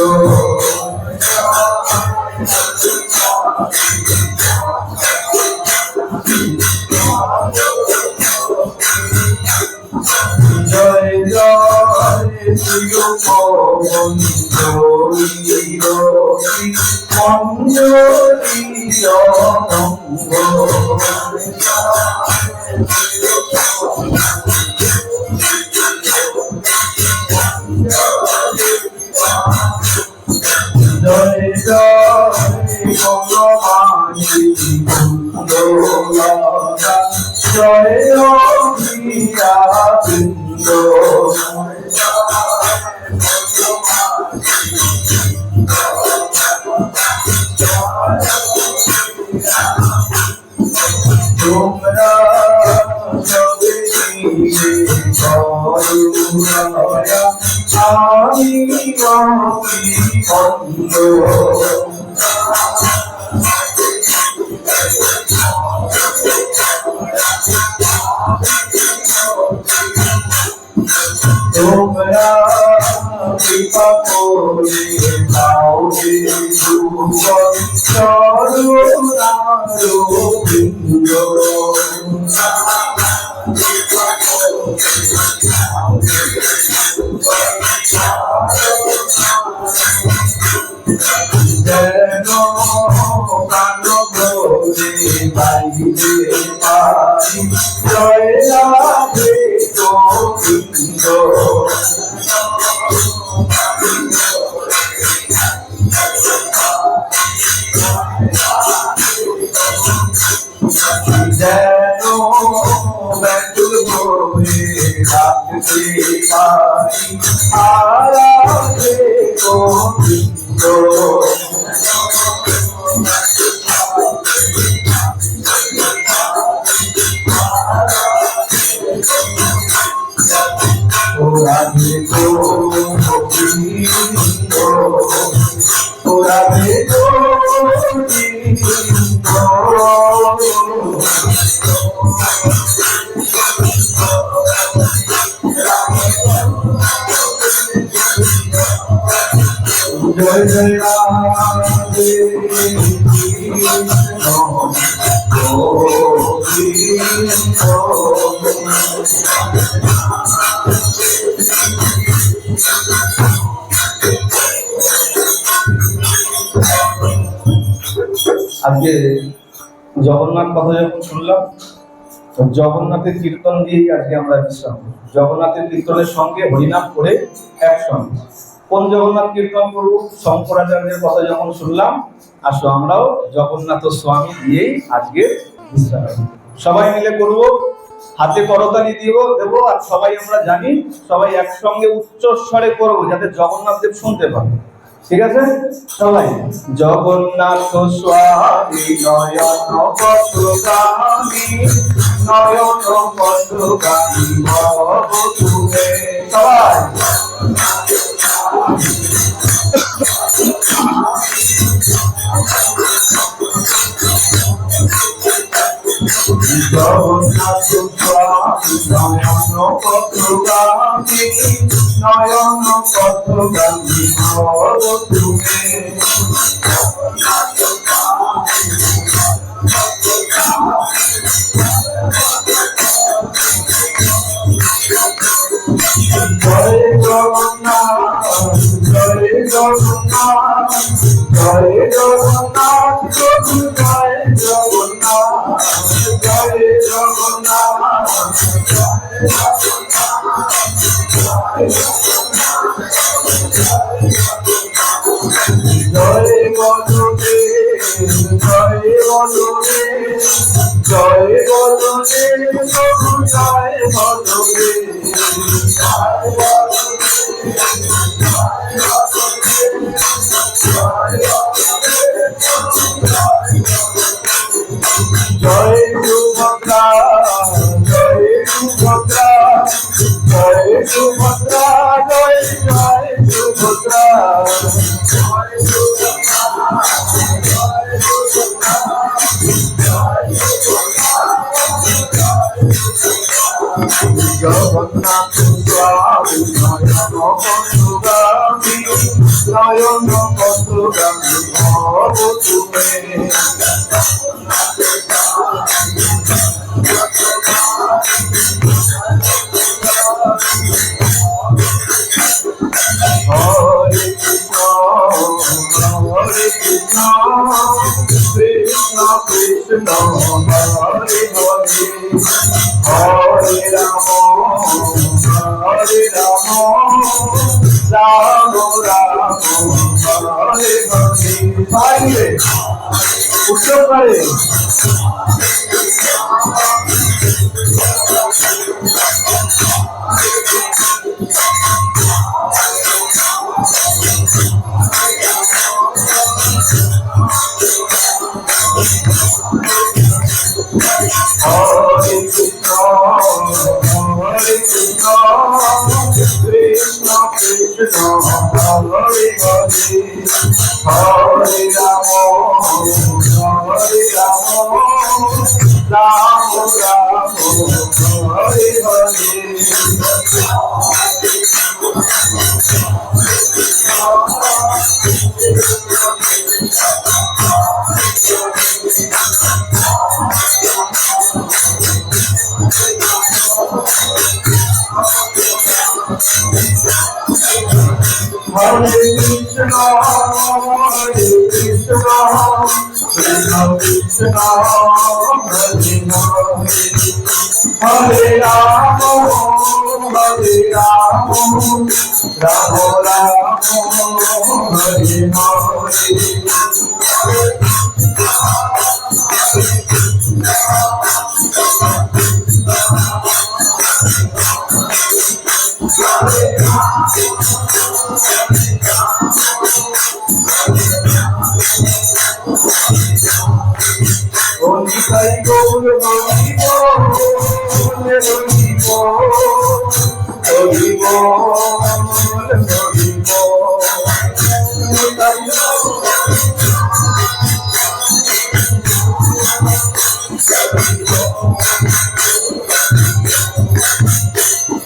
জয় জয় প্রিয় মঞ্জরি জয় জয় ভগবানী জয় অভিয়া বৃন্দ। তোমরা সবে আমি বন্ধ। তোমরা কৃপা করে দাও যে যুগল চরণার বিন্দু। যেন প্রাণ ভরে বাইরে পাই জয় রাধে গোবিন্দ। যেন ব্যাকুল হয়ে ডাকতে পাই রাধে গোবিন্দ। রাধে গোবিন্দ, রাধে গোবিন্দ। জয় জয় রাধে কৃষ্ণ গোবিন্দ। আজকে জগন্নাথ কথা যখন শুনলাম, জগন্নাথের কীর্তন দিয়েই আজকে আমরা বিশ্রাম করি। জগন্নাথের কীর্তনের সঙ্গে হরিনাম করে একসঙ্গে। কোন জগন্নাথ কীর্তন করবো? শঙ্করাচার্যের কথা যখন শুনলাম, আসো আমরাও জগন্নাথ স্বামী দিয়েই আজকে বিশ্রাম করি। সবাই মিলে করবো, হাতে করতালি দেবো, আর সবাই আমরা জানি সবাই একসঙ্গে উচ্চ স্বরে করবো যাতে জগন্নাথ দেব শুনতে পাবে। ঠিক আছে সবাই? জগন্নাথ স্বামী নয়ন পথগামী, নয়ন পথগামী ভব তুমে। সবাই জগন্নাথ স্বামী নয়ন পথগামী, নয়ন পথগামী ভব তুমে। জয় জগন্নাথ, জয় জগন্নাথ, জয় জগন্নাথ, জয় জগন্নাথ, জয় জগন্নাথ। জয় বলদে, জয় বলদে, জয় বলদে, প্রভু জয় বলদে। জয় সুভদ্রা, জয় সুভদ্রা, জয় সুভদ্রা, জয় জয় সুভদ্রা। জগন্নাথ স্বামী নয়ন পথগামী, নয়ন পথগামী ভব তুমে। হরে কৃষ্ণ, হরে কৃষ্ণ, কৃষ্ণ কৃষ্ণ হরে হরে, হরে রাম, হরে রাম, রাম রাম হরে হরে। পাইলে উৎসব করে Hare Krishna, Hare Krishna, Krishna Krishna, Hare Hare, Hare Rama, Hare Rama, Rama Rama, Hare Hare. Ram Ram Hare Hare. Nitai Gour হরিব হরিব হরিব হরিব।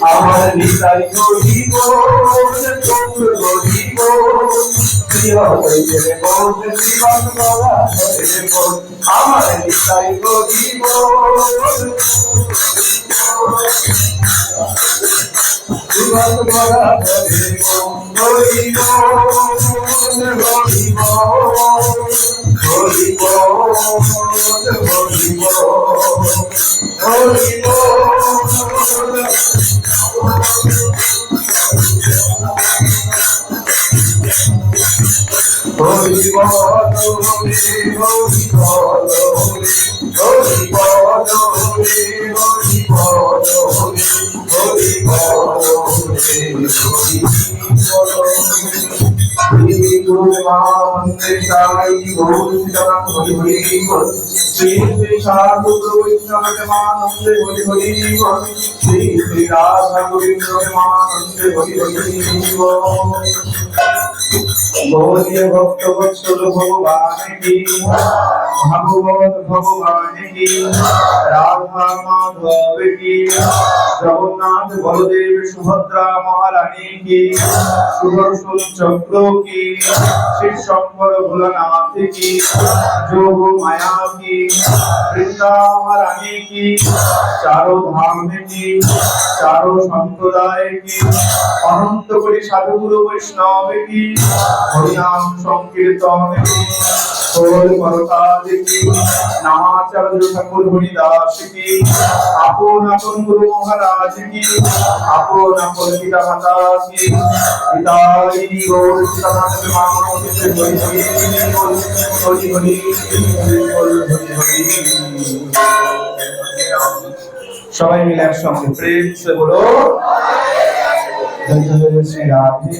আমার নিতাই হরিব হরিব আমার নিতাই হরিব গৌরীয় ভক্ত বৎসল ভগবান কি ভাগবত ভগবান কি রাধা মাধব কি জগন্নাথ বলদেব সুভদ্রা মহারানী কি সুদর্শন চক্র কি শিবশম্বর ভোলানাথ কি যোগ মায়া কি বৃন্দা মহারানী কি চারো ধাম কি চারো সম্প্রদায় কি অনন্ত কোটি সাধুগুরু বৈষ্ণব কি হরিনাম সংকীর্তন কি ওর পরকাজ কি নামাচার্য ঠাকুর হরিদাস কি আপন আপন গুরু মহারাজ কি আপন আপন পিতা মাতা কি পিতাই গৌর সীতানাথ মানবতে হরি হরি হরি হরি হরি। সবাই মিলে একসঙ্গে প্রেম সে বলো জয় জয় শ্রী রাধে।